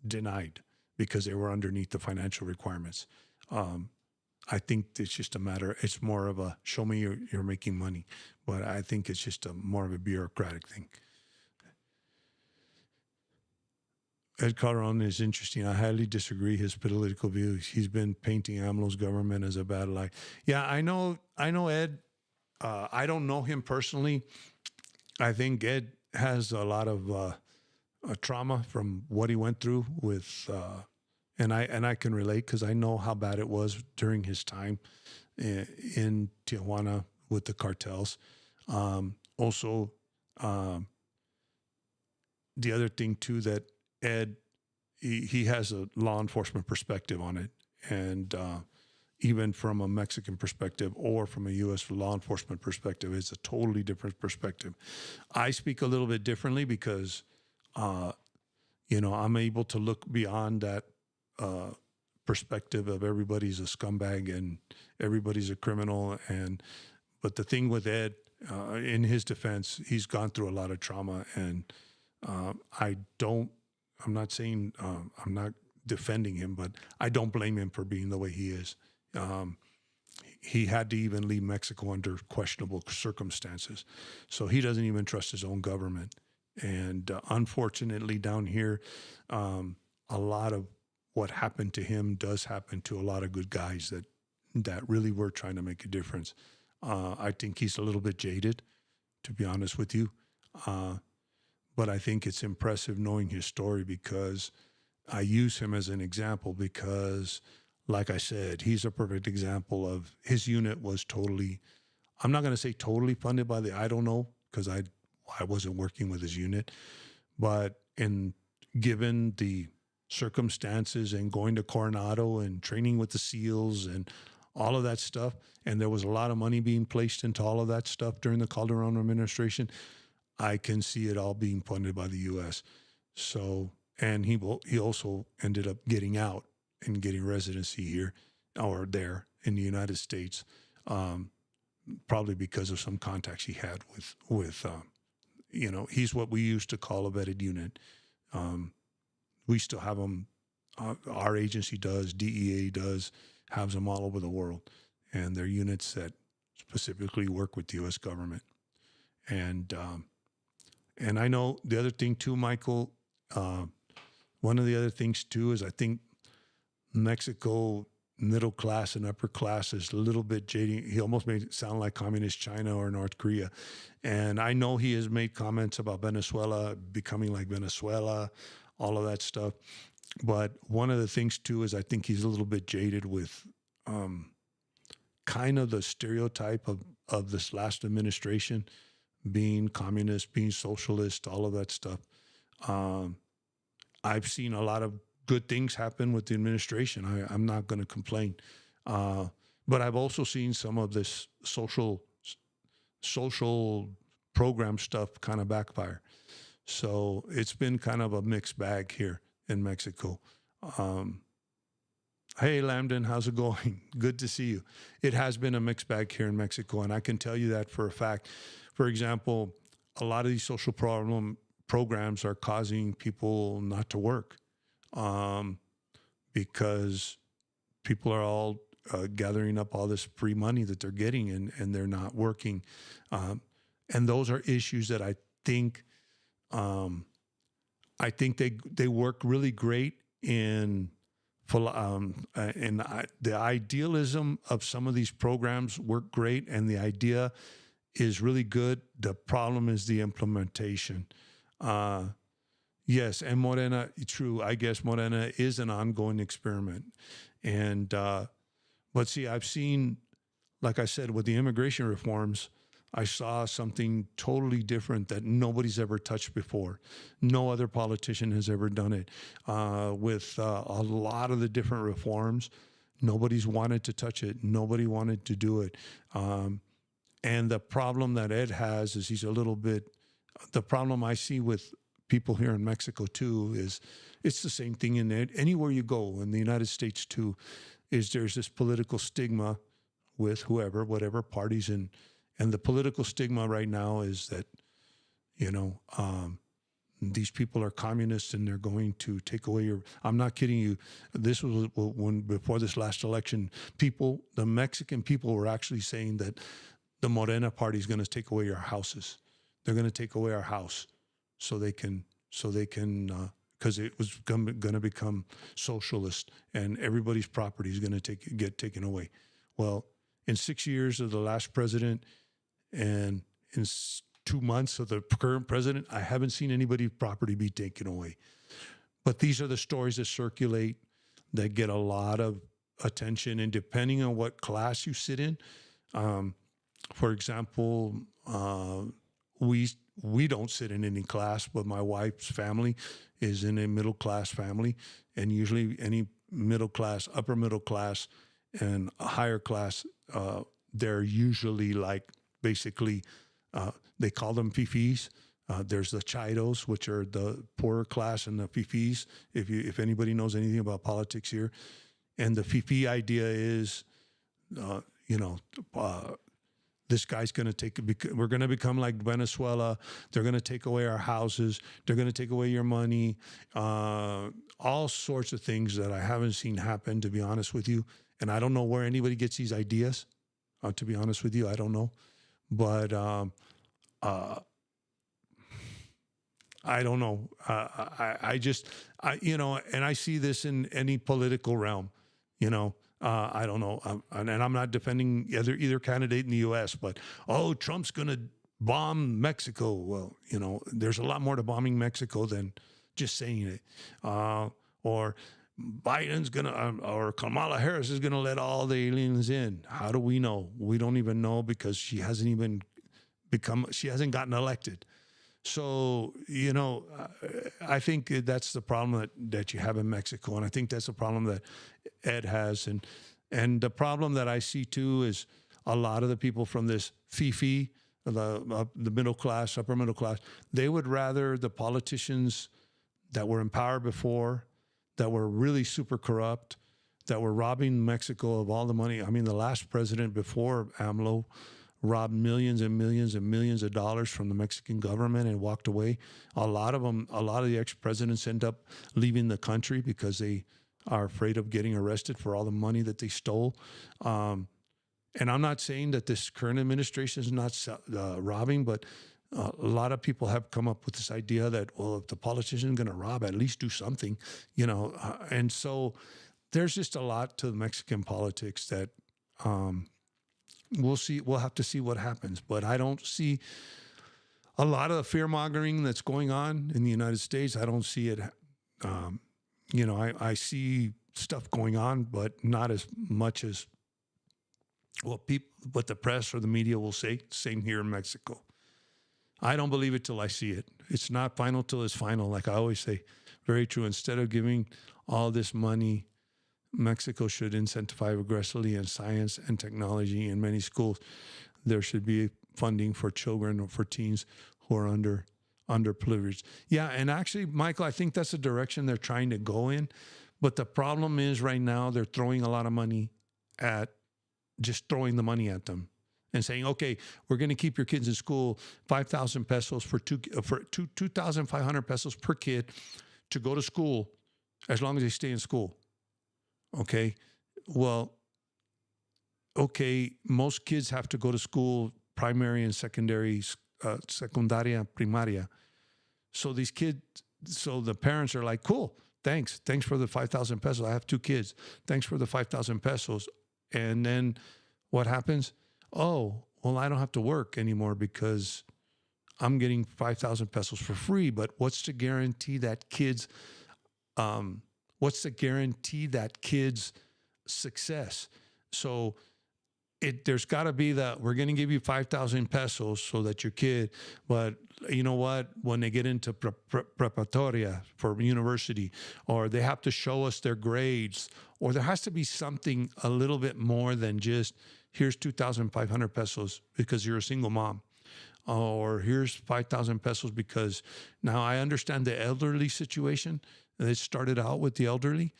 Speaker 1: denied because they were underneath the financial requirements. I think it's just it's more of a show me you're making money, but I think it's just more of a bureaucratic thing. Ed Calderon is interesting. I highly disagree his political views. He's been painting AMLO's government as a bad light. Yeah, I know Ed. I don't know him personally. I think Ed has a lot of trauma from what he went through with, and I can relate because I know how bad it was during his time in Tijuana with the cartels. Also, the other thing too that Ed, he has a law enforcement perspective on it, and even from a Mexican perspective or from a U.S. law enforcement perspective, it's a totally different perspective. I speak a little bit differently because, I'm able to look beyond that perspective of everybody's a scumbag and everybody's a criminal. But the thing with Ed, in his defense, he's gone through a lot of trauma, and I don't. I'm not saying I'm not defending him, but I don't blame him for being the way he is. Um, he had to even leave Mexico under questionable circumstances, so he doesn't even trust his own government. And unfortunately, down here, a lot of what happened to him does happen to a lot of good guys that really were trying to make a difference. I think he's a little bit jaded, to be honest with you. Uh, but I think it's impressive knowing his story, because I use him as an example because, like I said, he's a perfect example of his unit was totally, I'm not going to say totally funded by I don't know, because I wasn't working with his unit, but given the circumstances and going to Coronado and training with the SEALs and all of that stuff, and there was a lot of money being placed into all of that stuff during the Calderon administration, I can see it all being funded by the U.S. So, and he also ended up getting out and getting residency here or there in the United States, um, probably because of some contacts he had with he's what we used to call a vetted unit. Um, we still have them. Our agency does, DEA does, has them all over the world, and they're units that specifically work with the U.S. government. And I know the other thing too, Michael. One of the other things too is I think Mexico middle class and upper class is a little bit jading. He almost made it sound like communist China or North Korea. And I know he has made comments about Venezuela becoming like Venezuela, all of that stuff. But one of the things too is I think he's a little bit jaded with kind of the stereotype of this last administration being communist, being socialist, all of that stuff. Um, I've seen a lot of good things happen with the administration. I'm not going to complain. But I've also seen some of this social program stuff kind of backfire. So it's been kind of a mixed bag here in Mexico. Um, hey, Lambden, how's it going? Good to see you. It has been a mixed bag here in Mexico, and I can tell you that for a fact. For example, a lot of these social programs are causing people not to work, because people are all gathering up all this free money that they're getting, and they're not working. And those are issues that um, I think they work really great in the idealism of some of these programs work great, and the idea is really good. The problem is the implementation. Yes, and Morena, true. I guess Morena is an ongoing experiment, and but see, I've seen, like I said, with the immigration reforms, I saw something totally different that nobody's ever touched before. No other politician has ever done it. With a lot of the different reforms, nobody's wanted to touch it. Nobody wanted to do it. And the problem that Ed has is the problem I see with people here in Mexico too is it's the same thing in it. Anywhere you go in the United States too, is there's this political stigma with whatever parties, and the political stigma right now is that, these people are communists and they're going to take away I'm not kidding you. This was before this last election, the Mexican people were actually saying that the Morena party is going to take away our houses. They're going to take away our house so they can, because it was going to become socialist and everybody's property is going to get taken away. Well, in 6 years of the last president and in 2 months of the current president, I haven't seen anybody's property be taken away. But these are the stories that circulate that get a lot of attention, and depending on what class you sit in, for example, we don't sit in any class, but my wife's family is in a middle class family, and usually any middle class, upper middle class, and a higher class, they're usually like basically they call them fifis. There's the chairos, which are the poorer class, and the fifis. If anybody knows anything about politics here, And the FIFI idea is, uh, you know, uh, this guy's going to we're going to become like Venezuela. They're going to take away our houses. They're going to take away your money. All sorts of things that I haven't seen happen, to be honest with you. And I don't know where anybody gets these ideas. To be honest with you, I don't know. But uh, I don't know. I just, and I see this in any political realm, you know. I don't know. And I'm not defending either candidate in the U.S., but, Trump's going to bomb Mexico. Well, there's a lot more to bombing Mexico than just saying it. Or Biden's going to, or Kamala Harris is going to let all the aliens in. How do we know? We don't even know because she hasn't gotten elected. So, I think that's the problem that you have in Mexico. And I think that's the problem that Ed has. And the problem that I see too is a lot of the people from this FIFI, the middle class, upper middle class, they would rather the politicians that were in power before, that were really super corrupt, that were robbing Mexico of all the money. I mean, the last president before AMLO robbed millions and millions and millions of dollars from the Mexican government and walked away. A lot of the ex-presidents end up leaving the country because they are afraid of getting arrested for all the money that they stole. And I'm not saying that this current administration is not robbing, but a lot of people have come up with this idea that, well, if the politician is going to rob, at least do something, and so there's just a lot to Mexican politics that we'll see. We'll have to see what happens. But I don't see a lot of the fear mongering that's going on in the United States. I don't see it. I see stuff going on, but not as much as what the press or the media will say. Same here in Mexico. I don't believe it till I see it. It's not final till it's final. Like I always say, very true. Instead of giving all this money, Mexico should incentivize aggressively in science and technology in many schools. There should be funding for children or for teens who are underprivileged. Yeah, and actually, Michael, I think that's the direction they're trying to go in. But the problem is right now they're throwing a lot of money at throwing the money at them and saying, okay, we're going to keep your kids in school, 5,000 pesos for 2,500 pesos per kid to go to school as long as they stay in school. Okay, well, most kids have to go to school, primary and secondary, secundaria, primaria. So the parents are like, cool, thanks for the 5,000 pesos. I have 2 kids. Thanks for the 5,000 pesos. And then what happens? Oh, well, I don't have to work anymore because I'm getting 5,000 pesos for free. But what's to guarantee that kids' success? So there's got to be that we're going to give you 5,000 pesos so that your kid, but you know what? When they get into preparatoria for university, or they have to show us their grades, or there has to be something a little bit more than just here's 2,500 pesos because you're a single mom. Or here's 5,000 pesos because now I understand the elderly situation. It started out with the elderly.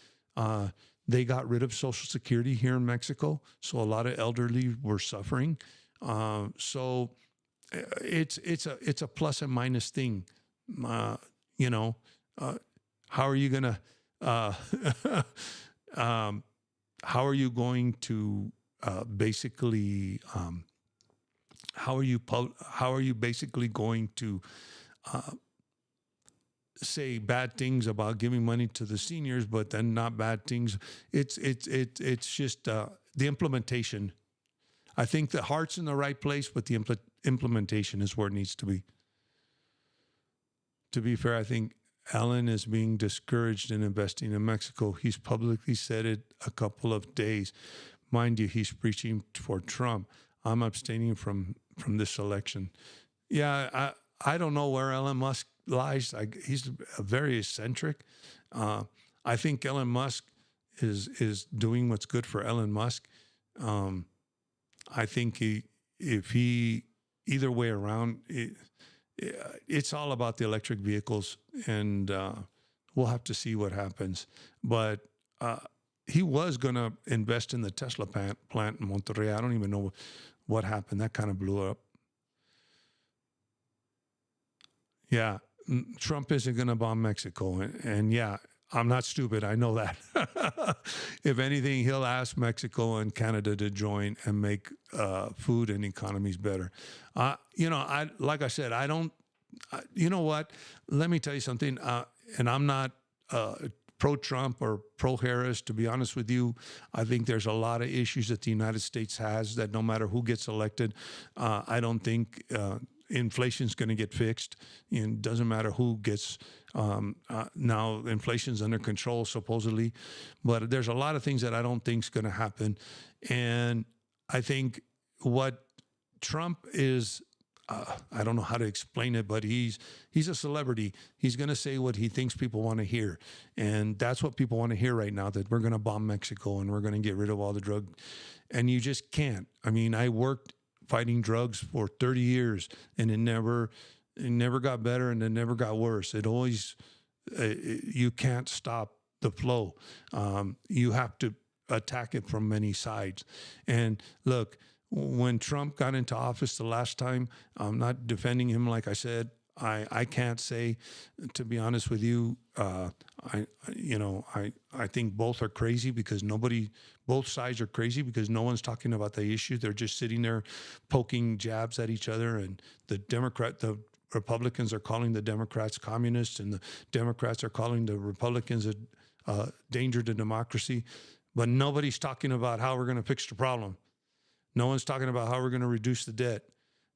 Speaker 1: They got rid of Social Security here in Mexico, so a lot of elderly were suffering. So it's a plus and minus thing. How are you gonna? How are you going to basically? How are you basically going to say bad things about giving money to the seniors, but then not bad things? It's just the implementation. I think the heart's in the right place, but the implementation is where it needs to be. To be fair, I think Alan is being discouraged in investing in Mexico. He's publicly said it a couple of days. Mind you, he's preaching for Trump. I'm abstaining from this election. Yeah, I don't know where Elon Musk lies. He's very eccentric. I think Elon Musk is doing what's good for Elon Musk. I think either way around, it's all about the electric vehicles, and we'll have to see what happens. But he was going to invest in the Tesla plant in Monterrey. I don't even know what happened. That kind of blew up. Yeah, Trump isn't going to bomb Mexico. And yeah, I'm not stupid. I know that. If anything, he'll ask Mexico and Canada to join and make food and economies better. Like I said, I don't. You know what? Let me tell you something. And I'm not pro-Trump or pro-Harris. To be honest with you, I think there's a lot of issues that the United States has that no matter who gets elected, I don't think inflation's going to get fixed. It doesn't matter who gets. Now inflation's under control supposedly, but there's a lot of things that I don't think is going to happen. And I think what Trump is, I don't know how to explain it, but he's a celebrity. He's going to say what he thinks people want to hear. And that's what people want to hear right now, that we're going to bomb Mexico and we're going to get rid of all the drug. And you just can't. I mean, I worked fighting drugs for 30 years and it never got better and it never got worse. It always, you can't stop the flow. You have to attack it from many sides. And look, when Trump got into office the last time, I'm not defending him. Like I said, I can't say, to be honest with you, I think both are crazy because both sides are crazy because no one's talking about the issue. They're just sitting there poking jabs at each other. And the Republicans are calling the Democrats communists, and the Democrats are calling the Republicans a danger to democracy. But nobody's talking about how we're going to fix the problem. No one's talking about how we're going to reduce the debt.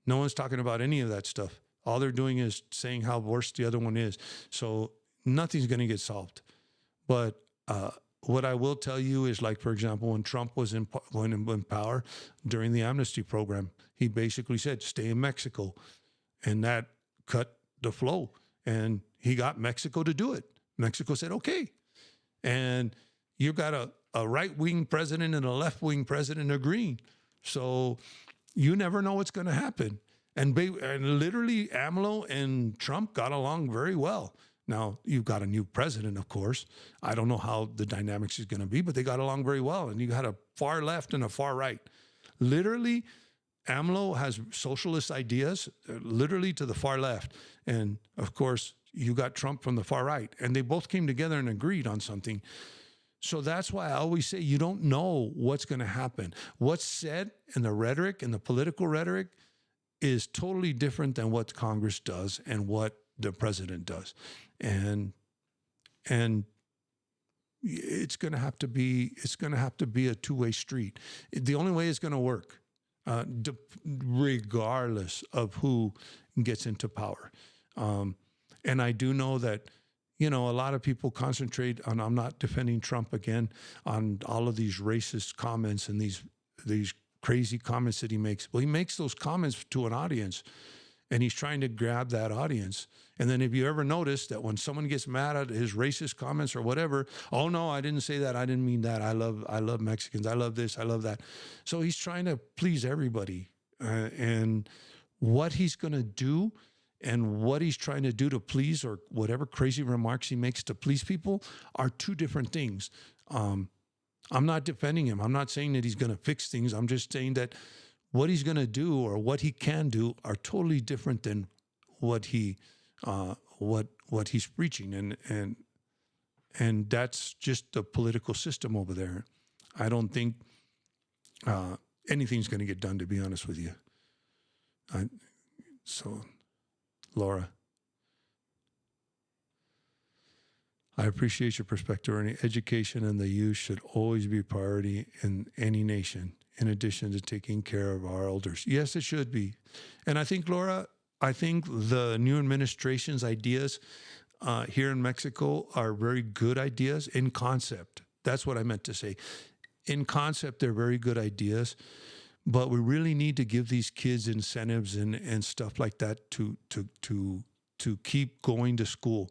Speaker 1: No one's talking about any of that stuff. All they're doing is saying how worse the other one is. So nothing's going to get solved. But what I will tell you is, like, for example, when Trump was in power during the amnesty program, he basically said, stay in Mexico. And that cut the flow. And he got Mexico to do it. Mexico said, okay. And you've got a right-wing president and a left-wing president agreeing. So you never know what's going to happen. And literally AMLO and Trump got along very well. Now, you've got a new president, of course. I don't know how the dynamics is going to be, but they got along very well. And you had a far left and a far right. Literally, AMLO has socialist ideas, literally to the far left. And, of course, you got Trump from the far right. And they both came together and agreed on something. So that's why I always say you don't know what's going to happen. What's said in the rhetoric, in the political rhetoric, is totally different than what Congress does and what the president does. And it's going to have to be a two-way street. The only way it's going to work, regardless of who gets into power. And I do know that, a lot of people concentrate on, I'm not defending Trump again, on all of these racist comments and these crazy comments that he makes. Well, he makes those comments to an audience, and he's trying to grab that audience. And then if you ever notice that when someone gets mad at his racist comments or whatever, oh no, I didn't say that. I didn't mean that. I love Mexicans. I love this. I love that. So he's trying to please everybody. And what he's going to do and what he's trying to do to please, or whatever crazy remarks he makes to please people, are two different things. I'm not defending him. I'm not saying that he's going to fix things. I'm just saying that what he's going to do or what he can do are totally different than what he's preaching. And that's just the political system over there. I don't think anything's going to get done, to be honest with you. So, Laura, I appreciate your perspective. Ernie. Education and the youth should always be a priority in any nation, in addition to taking care of our elders. Yes, it should be. And I think, Laura, the new administration's ideas here in Mexico are very good ideas in concept. That's what I meant to say. In concept, they're very good ideas. But we really need to give these kids incentives and stuff like that to keep going to school.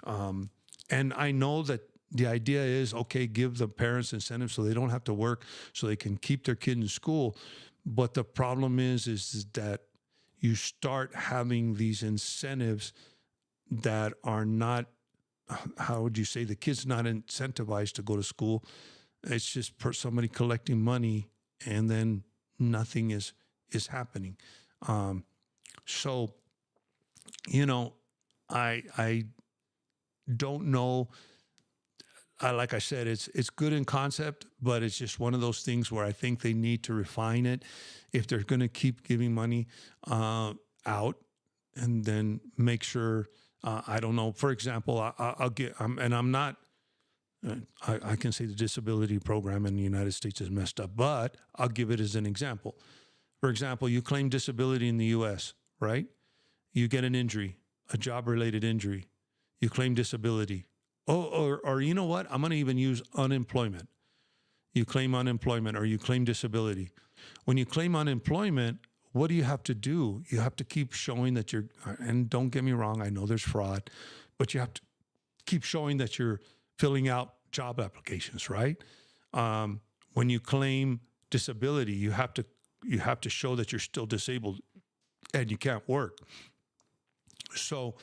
Speaker 1: And I know that the idea is, okay, give the parents incentives so they don't have to work, so they can keep their kid in school. But the problem is that you start having these incentives that are not, how would you say, the kid's not incentivized to go to school. It's just somebody collecting money, and then nothing is happening. Um, so you know, I don't know. Like I said, it's good in concept, but it's just one of those things where I think they need to refine it if they're going to keep giving money out, and then make sure. I don't know. For example, I'll get, and I'm not. I can say the disability program in the United States is messed up, but I'll give it as an example. For example, you claim disability in the U.S., right? You get an injury, a job-related injury. You claim disability. Oh, or you know what? I'm going to even use unemployment. You claim unemployment or you claim disability. When you claim unemployment, what do you have to do? You have to keep showing that you're, and don't get me wrong, I know there's fraud, but you have to keep showing that you're filling out job applications, right? When you claim disability, you have to show that you're still disabled and you can't work. So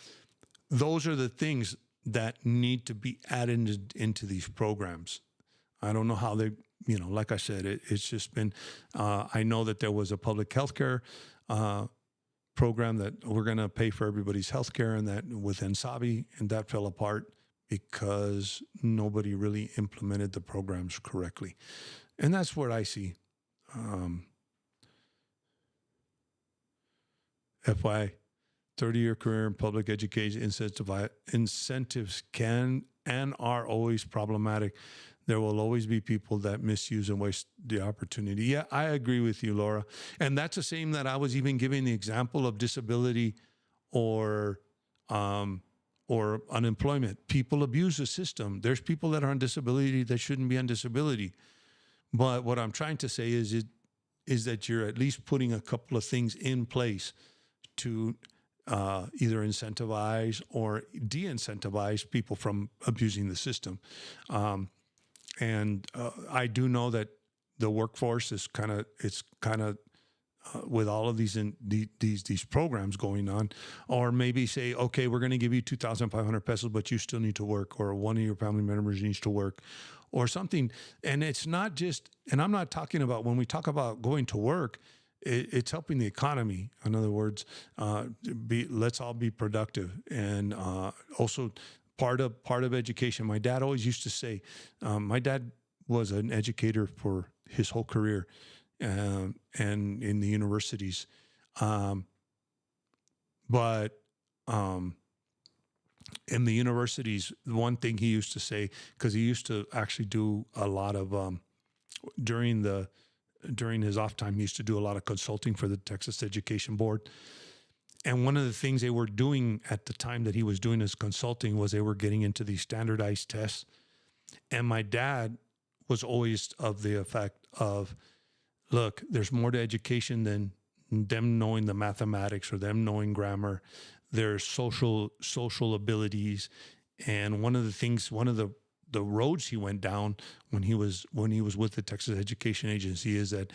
Speaker 1: those are the things that need to be added into these programs. I don't know how they, like I said, it's just been, I know that there was a public health care program that we're going to pay for everybody's health care, and that within Sabi, and that fell apart because nobody really implemented the programs correctly. And that's what I see. FY 30-year career in public education incentives can and are always problematic. There will always be people that misuse and waste the opportunity. Yeah, I agree with you, Laura. And that's the same that I was even giving the example of disability or unemployment. People abuse the system. There's people that are on disability that shouldn't be on disability. But what I'm trying to say is that you're at least putting a couple of things in place to either incentivize or de-incentivize people from abusing the system. And I do know that the workforce is kind of with all of these programs going on, or maybe say, okay, we're going to give you 2,500 pesos, but you still need to work, or one of your family members needs to work, or something. And it's not just, and I'm not talking about, when we talk about going to work, it's helping the economy. In other words, let's all be productive, and also part of education. My dad always used to say, my dad was an educator for his whole career, and in the universities, but in the universities, one thing he used to say, because he used to actually do a lot of during his off time, he used to do a lot of consulting for the Texas Education Board. And one of the things they were doing at the time that he was doing his consulting was they were getting into these standardized tests. And my dad was always of the effect of, look, there's more to education than them knowing the mathematics or them knowing grammar. There's social abilities. And one of the roads he went down when he was with the Texas Education Agency is that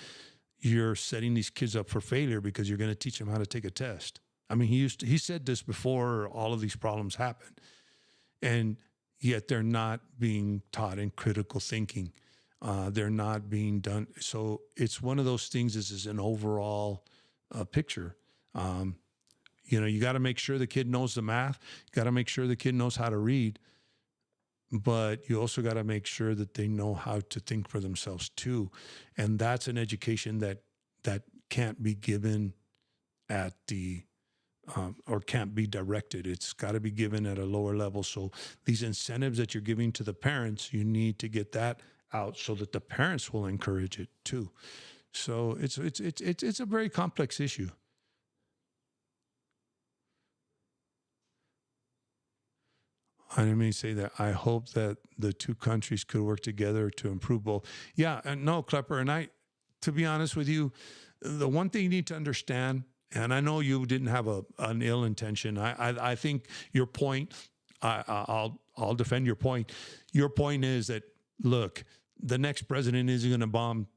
Speaker 1: you're setting these kids up for failure because you're going to teach them how to take a test. I mean, he said this before all of these problems happened, and yet they're not being taught in critical thinking. They're not being done. So it's one of those things. This is an overall picture. You got to make sure the kid knows the math. You got to make sure the kid knows how to read. But you also got to make sure that they know how to think for themselves too. And that's an education that can't be given at the, or can't be directed. It's got to be given at a lower level. So these incentives that you're giving to the parents, you need to get that out so that the parents will encourage it too. So it's a very complex issue. I didn't mean to say that. I hope that the two countries could work together to improve both. Yeah, and no, Klepper, and to be honest with you, the one thing you need to understand, and I know you didn't have an ill intention. I think your point, I'll defend your point. Your point is that, look, the next president isn't going to bomb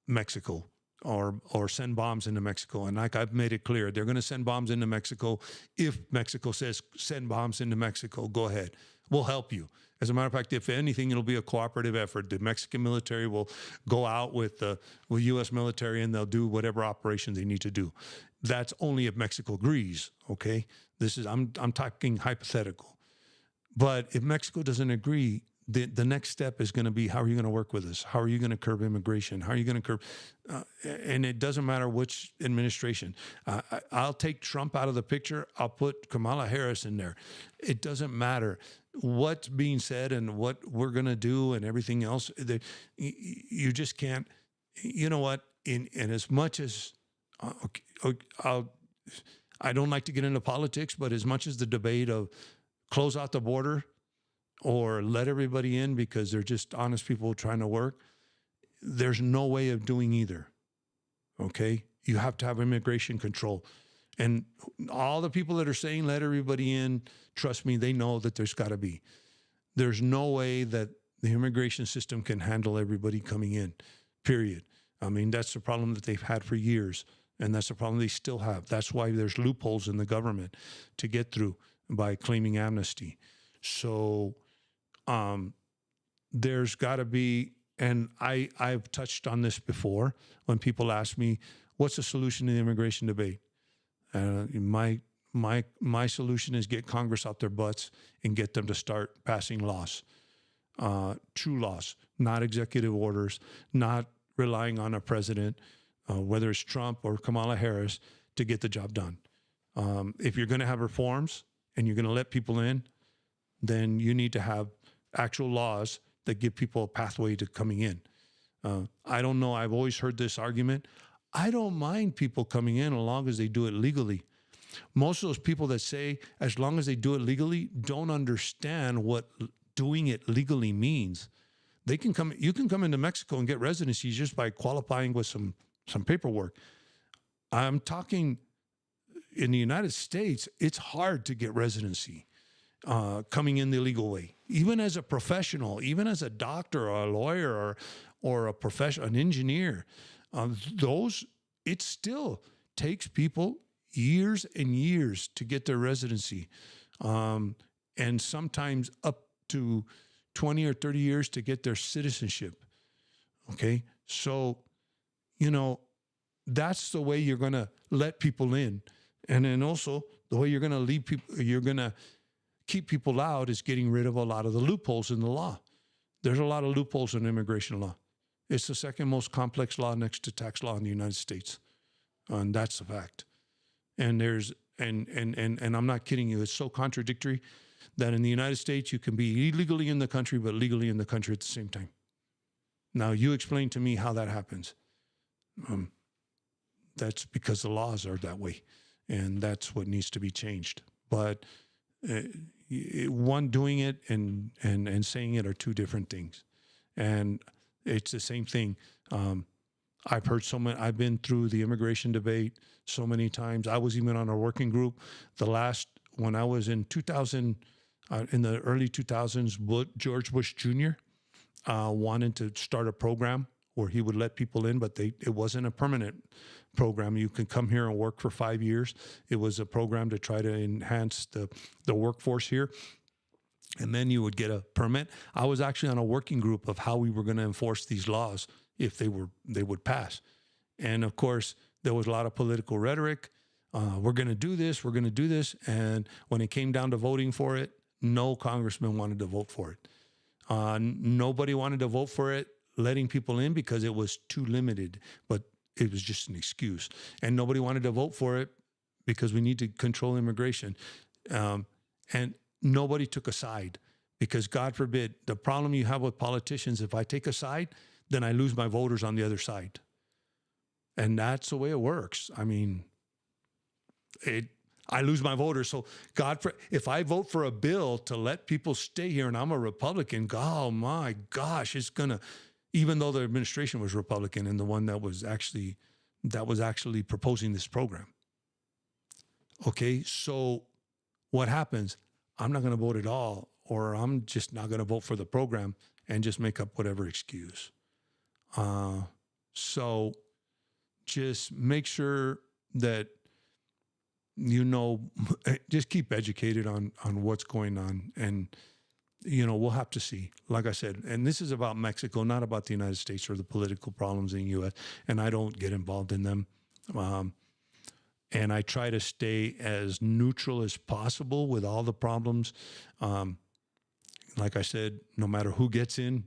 Speaker 1: Mexico or send bombs into Mexico. And like I've made it clear, they're going to send bombs into Mexico. If Mexico says send bombs into Mexico, go ahead. We'll help you. As a matter of fact, if anything, it'll be a cooperative effort. The Mexican military will go out with the U.S. military, and they'll do whatever operations they need to do. That's only if Mexico agrees. Okay, I'm talking hypothetical. But if Mexico doesn't agree, the next step is going to be, how are you going to work with us? How are you going to curb immigration? How are you going to curb? And it doesn't matter which administration. I'll take Trump out of the picture. I'll put Kamala Harris in there. It doesn't matter what's being said and what we're going to do and everything else. You just can't. You know what? And as much as I don't like to get into politics, but as much as the debate of close out the border or let everybody in because they're just honest people trying to work, there's no way of doing either. Okay? You have to have immigration control. And all the people that are saying let everybody in, trust me, they know that there's got to be. There's no way that the immigration system can handle everybody coming in, period. I mean, that's the problem that they've had for years, and that's the problem they still have. That's why there's loopholes in the government to get through by claiming amnesty. So there's got to be, and I've touched on this before when people ask me, what's the solution to the immigration debate? My solution is get Congress out their butts and get them to start passing laws, true laws, not executive orders, not relying on a president, whether it's Trump or Kamala Harris, to get the job done. If you're going to have reforms and you're going to let people in, then you need to have actual laws that give people a pathway to coming in. I don't know. I've always heard this argument. I don't mind people coming in as long as they do it legally. Most of those people that say as long as they do it legally don't understand what doing it legally means. They can come. You can come into Mexico and get residency just by qualifying with some paperwork. I'm talking in the United States. It's hard to get residency coming in the legal way. Even as a professional, even as a doctor or a lawyer or a professional, an engineer, it still takes people years and years to get their residency, and sometimes up to 20 or 30 years to get their citizenship. Okay, so that's the way you're going to let people in, and then also the way you're going to leave people. You're going to keep people out is getting rid of a lot of the loopholes in the law. There's a lot of loopholes in immigration law. It's the second most complex law next to tax law in the United States. And that's a fact. And and I'm not kidding you. It's so contradictory that in the United States, you can be illegally in the country, but legally in the country at the same time. Now, you explain to me how that happens. That's because the laws are that way. And that's what needs to be changed. But one doing it and saying it are two different things. And it's the same thing. I've heard I've been through the immigration debate so many times. I was even on a working group. When I was in 2000, in the early 2000s, George Bush Jr. Wanted to start a program where he would let people in, but it wasn't a permanent program. You can come here and work for 5 years. It was a program to try to enhance the workforce here. And then you would get a permit. I was actually on a working group of how we were going to enforce these laws if they would pass. And of course, there was a lot of political rhetoric. We're going to do this. We're going to do this. And when it came down to voting for it, no congressman wanted to vote for it. Nobody wanted to vote for it, letting people in, because it was too limited. But it was just an excuse. And nobody wanted to vote for it because we need to control immigration. And nobody took a side, because God forbid, the problem you have with politicians, if I take a side, then I lose my voters on the other side. And that's the way it works. I mean, I lose my voters. So if I vote for a bill to let people stay here and I'm a Republican, oh my gosh, it's going to, even though the administration was Republican and the one that was actually proposing this program. Okay, so what happens? I'm not going to vote at all, or I'm just not going to vote for the program and just make up whatever excuse. So just make sure that just keep educated on what's going on. And we'll have to see. Like I said, and this is about Mexico, not about the United States or the political problems in the U.S. And I don't get involved in them. And I try to stay as neutral as possible with all the problems. Like I said, no matter who gets in,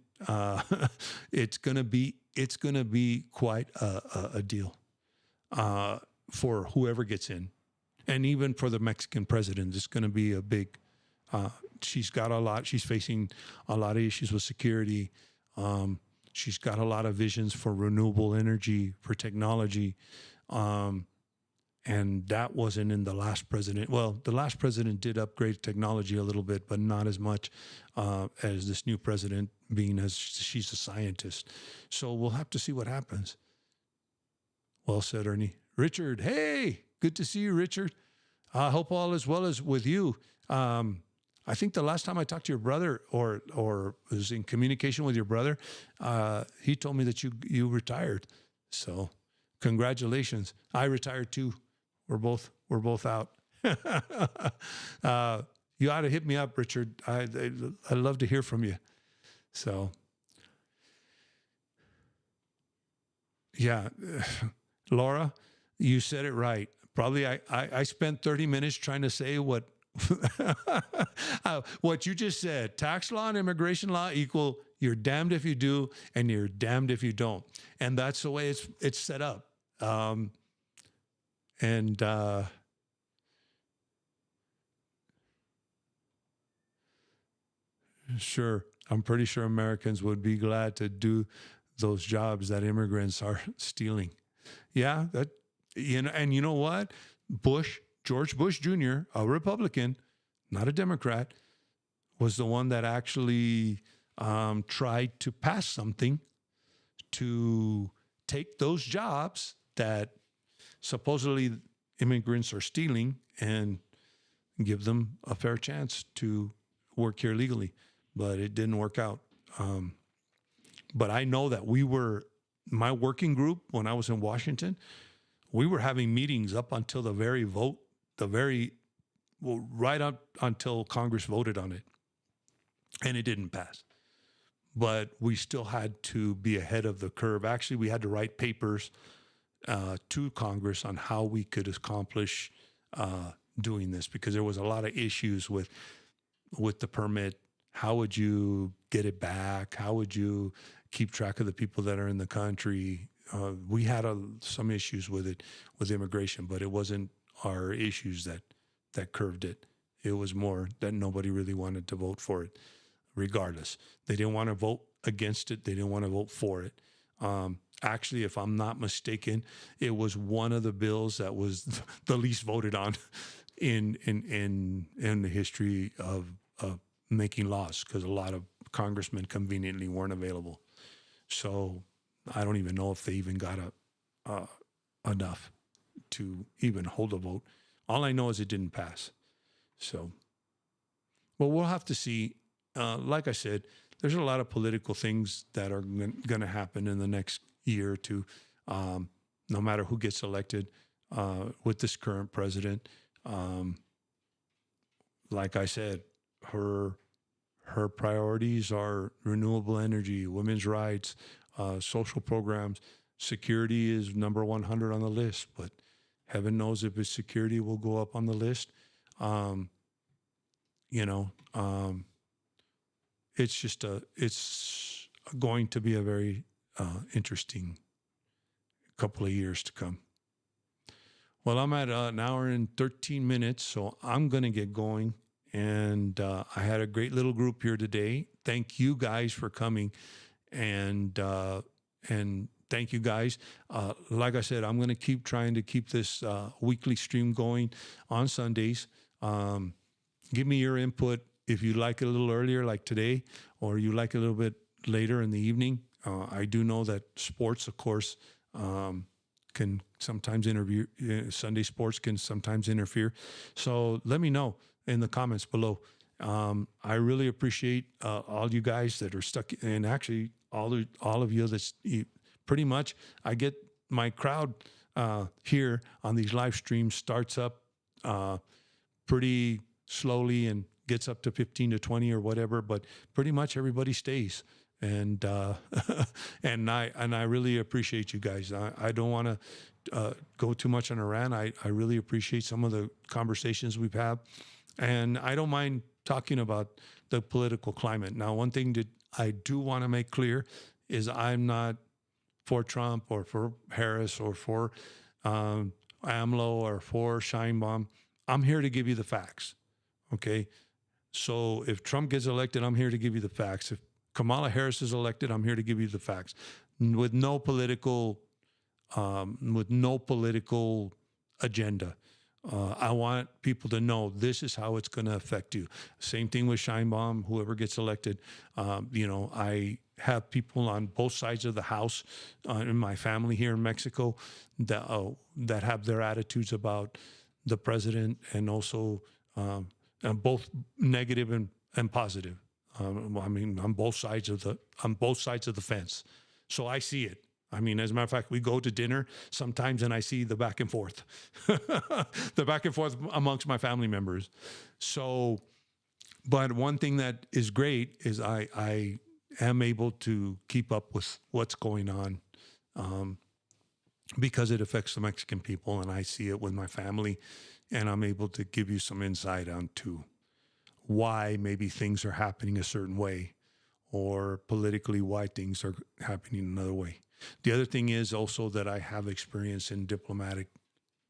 Speaker 1: it's gonna be quite a deal for whoever gets in, and even for the Mexican president, it's gonna be a big. She's got a lot. She's facing a lot of issues with security. She's got a lot of visions for renewable energy, for technology. And that wasn't in the last president. Well, the last president did upgrade technology a little bit, but not as much as this new president, being as she's a scientist. So we'll have to see what happens. Well said, Ernie. Richard, hey, good to see you, Richard. I hope all is well as with you. I think the last time I talked to your brother or was in communication with your brother, he told me that you retired. So congratulations. I retired too. We're both out. You ought to hit me up, Richard. I'd love to hear from you. So, yeah, Laura, you said it right. Probably I spent 30 minutes trying to say what what you just said. Tax law and immigration law equal you're damned if you do and you're damned if you don't. And that's the way it's set up. Sure, I'm pretty sure Americans would be glad to do those jobs that immigrants are stealing. Yeah, and you know what? George Bush Jr., a Republican, not a Democrat, was the one that actually tried to pass something to take those jobs that supposedly immigrants are stealing and give them a fair chance to work here legally. But it didn't work out. But I know that my working group, when I was in Washington, we were having meetings up until the very vote, right up until Congress voted on it. And it didn't pass. But we still had to be ahead of the curve. Actually, we had to write papers to Congress on how we could accomplish doing this, because there was a lot of issues with the permit. How would you get it back? How would you keep track of the people that are in the country? We had some issues with it, with immigration, but it wasn't our issues that curved it. It was more that nobody really wanted to vote for it, regardless. They didn't want to vote against it. They didn't want to vote for it. Actually, if I'm not mistaken, it was one of the bills that was the least voted on in the history of making laws, because a lot of congressmen conveniently weren't available. So I don't even know if they even got enough to even hold a vote. All I know is it didn't pass. So, well, we'll have to see. Like I said, there's a lot of political things that are going to happen in the next year or two, no matter who gets elected with this current president. Like I said, her priorities are renewable energy, women's rights, social programs. Security is number 100 on the list, but heaven knows if his security will go up on the list. It's going to be a very interesting couple of years to come. Well, I'm at an hour and 13 minutes, so I'm going to get going. And I had a great little group here today. Thank you guys for coming, and thank you guys. Like I said, I'm going to keep trying to keep this weekly stream going on Sundays. Give me your input if you like it a little earlier, like today, or you like it a little bit later in the evening. I do know that sports, of course, can sometimes interfere. Sunday sports can sometimes interfere. So let me know in the comments below. I really appreciate all you guys that are stuck, and actually all of you that's pretty much, I get my crowd here on these live streams starts up pretty slowly and gets up to 15 to 20 or whatever, but pretty much everybody stays. And and I really appreciate you guys. I don't want to go too much on a rant. I really appreciate some of the conversations we've had, and I don't mind talking about the political climate. Now, one thing that I do want to make clear is I'm not for Trump or for Harris or for AMLO or for Scheinbaum. I'm here to give you the facts. Okay. So if Trump gets elected, I'm here to give you the facts. If Kamala Harris is elected, I'm here to give you the facts with no political agenda. I want people to know this is how it's going to affect you. Same thing with Scheinbaum, whoever gets elected. I have people on both sides of the house in my family here in Mexico that have their attitudes about the president, and also both negative and positive. I mean, on both sides of the fence. So I see it. I mean, as a matter of fact, we go to dinner sometimes and I see the back and forth, the back and forth amongst my family members. So, but one thing that is great is I am able to keep up with what's going on because it affects the Mexican people, and I see it with my family, and I'm able to give you some insight onto why maybe things are happening a certain way, or politically why things are happening another way. The other thing is also that I have experience in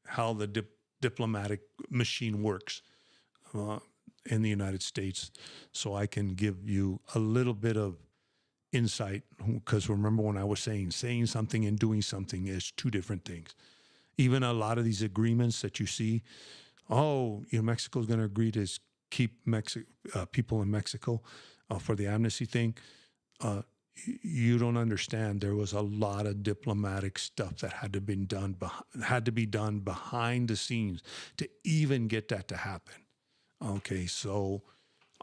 Speaker 1: how the diplomatic machine works in the United States. So I can give you a little bit of insight, because remember when I was saying something and doing something is two different things. Even a lot of these agreements that you see, Mexico's going to agree to keep people in Mexico for the amnesty thing. You don't understand. There was a lot of diplomatic stuff that had to be done behind the scenes to even get that to happen. Okay, so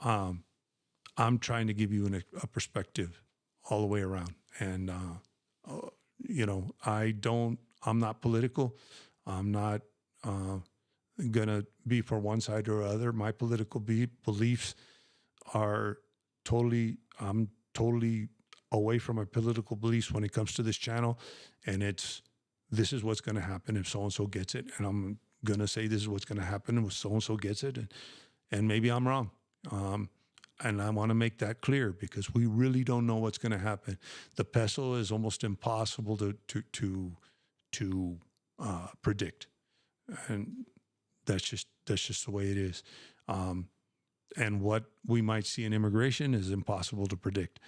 Speaker 1: I'm trying to give you a perspective all the way around, and I'm not political. I'm not gonna be for one side or other. My political beliefs are I'm totally away from my political beliefs when it comes to this channel, and this is what's going to happen if so-and-so gets it, and I'm going to say this is what's going to happen if so-and-so gets it, and maybe I'm wrong, and I want to make that clear, because we really don't know what's going to happen. The peso is almost impossible to predict, and that's just the way it is. And what we might see in immigration is impossible to predict.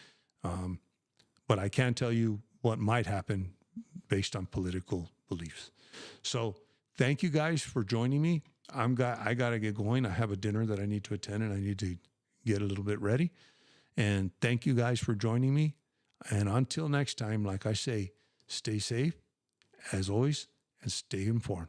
Speaker 1: But I can tell you what might happen based on political beliefs. So thank you guys for joining me. I got to get going. I have a dinner that I need to attend, and I need to get a little bit ready. And thank you guys for joining me. And until next time, like I say, stay safe as always, and stay informed.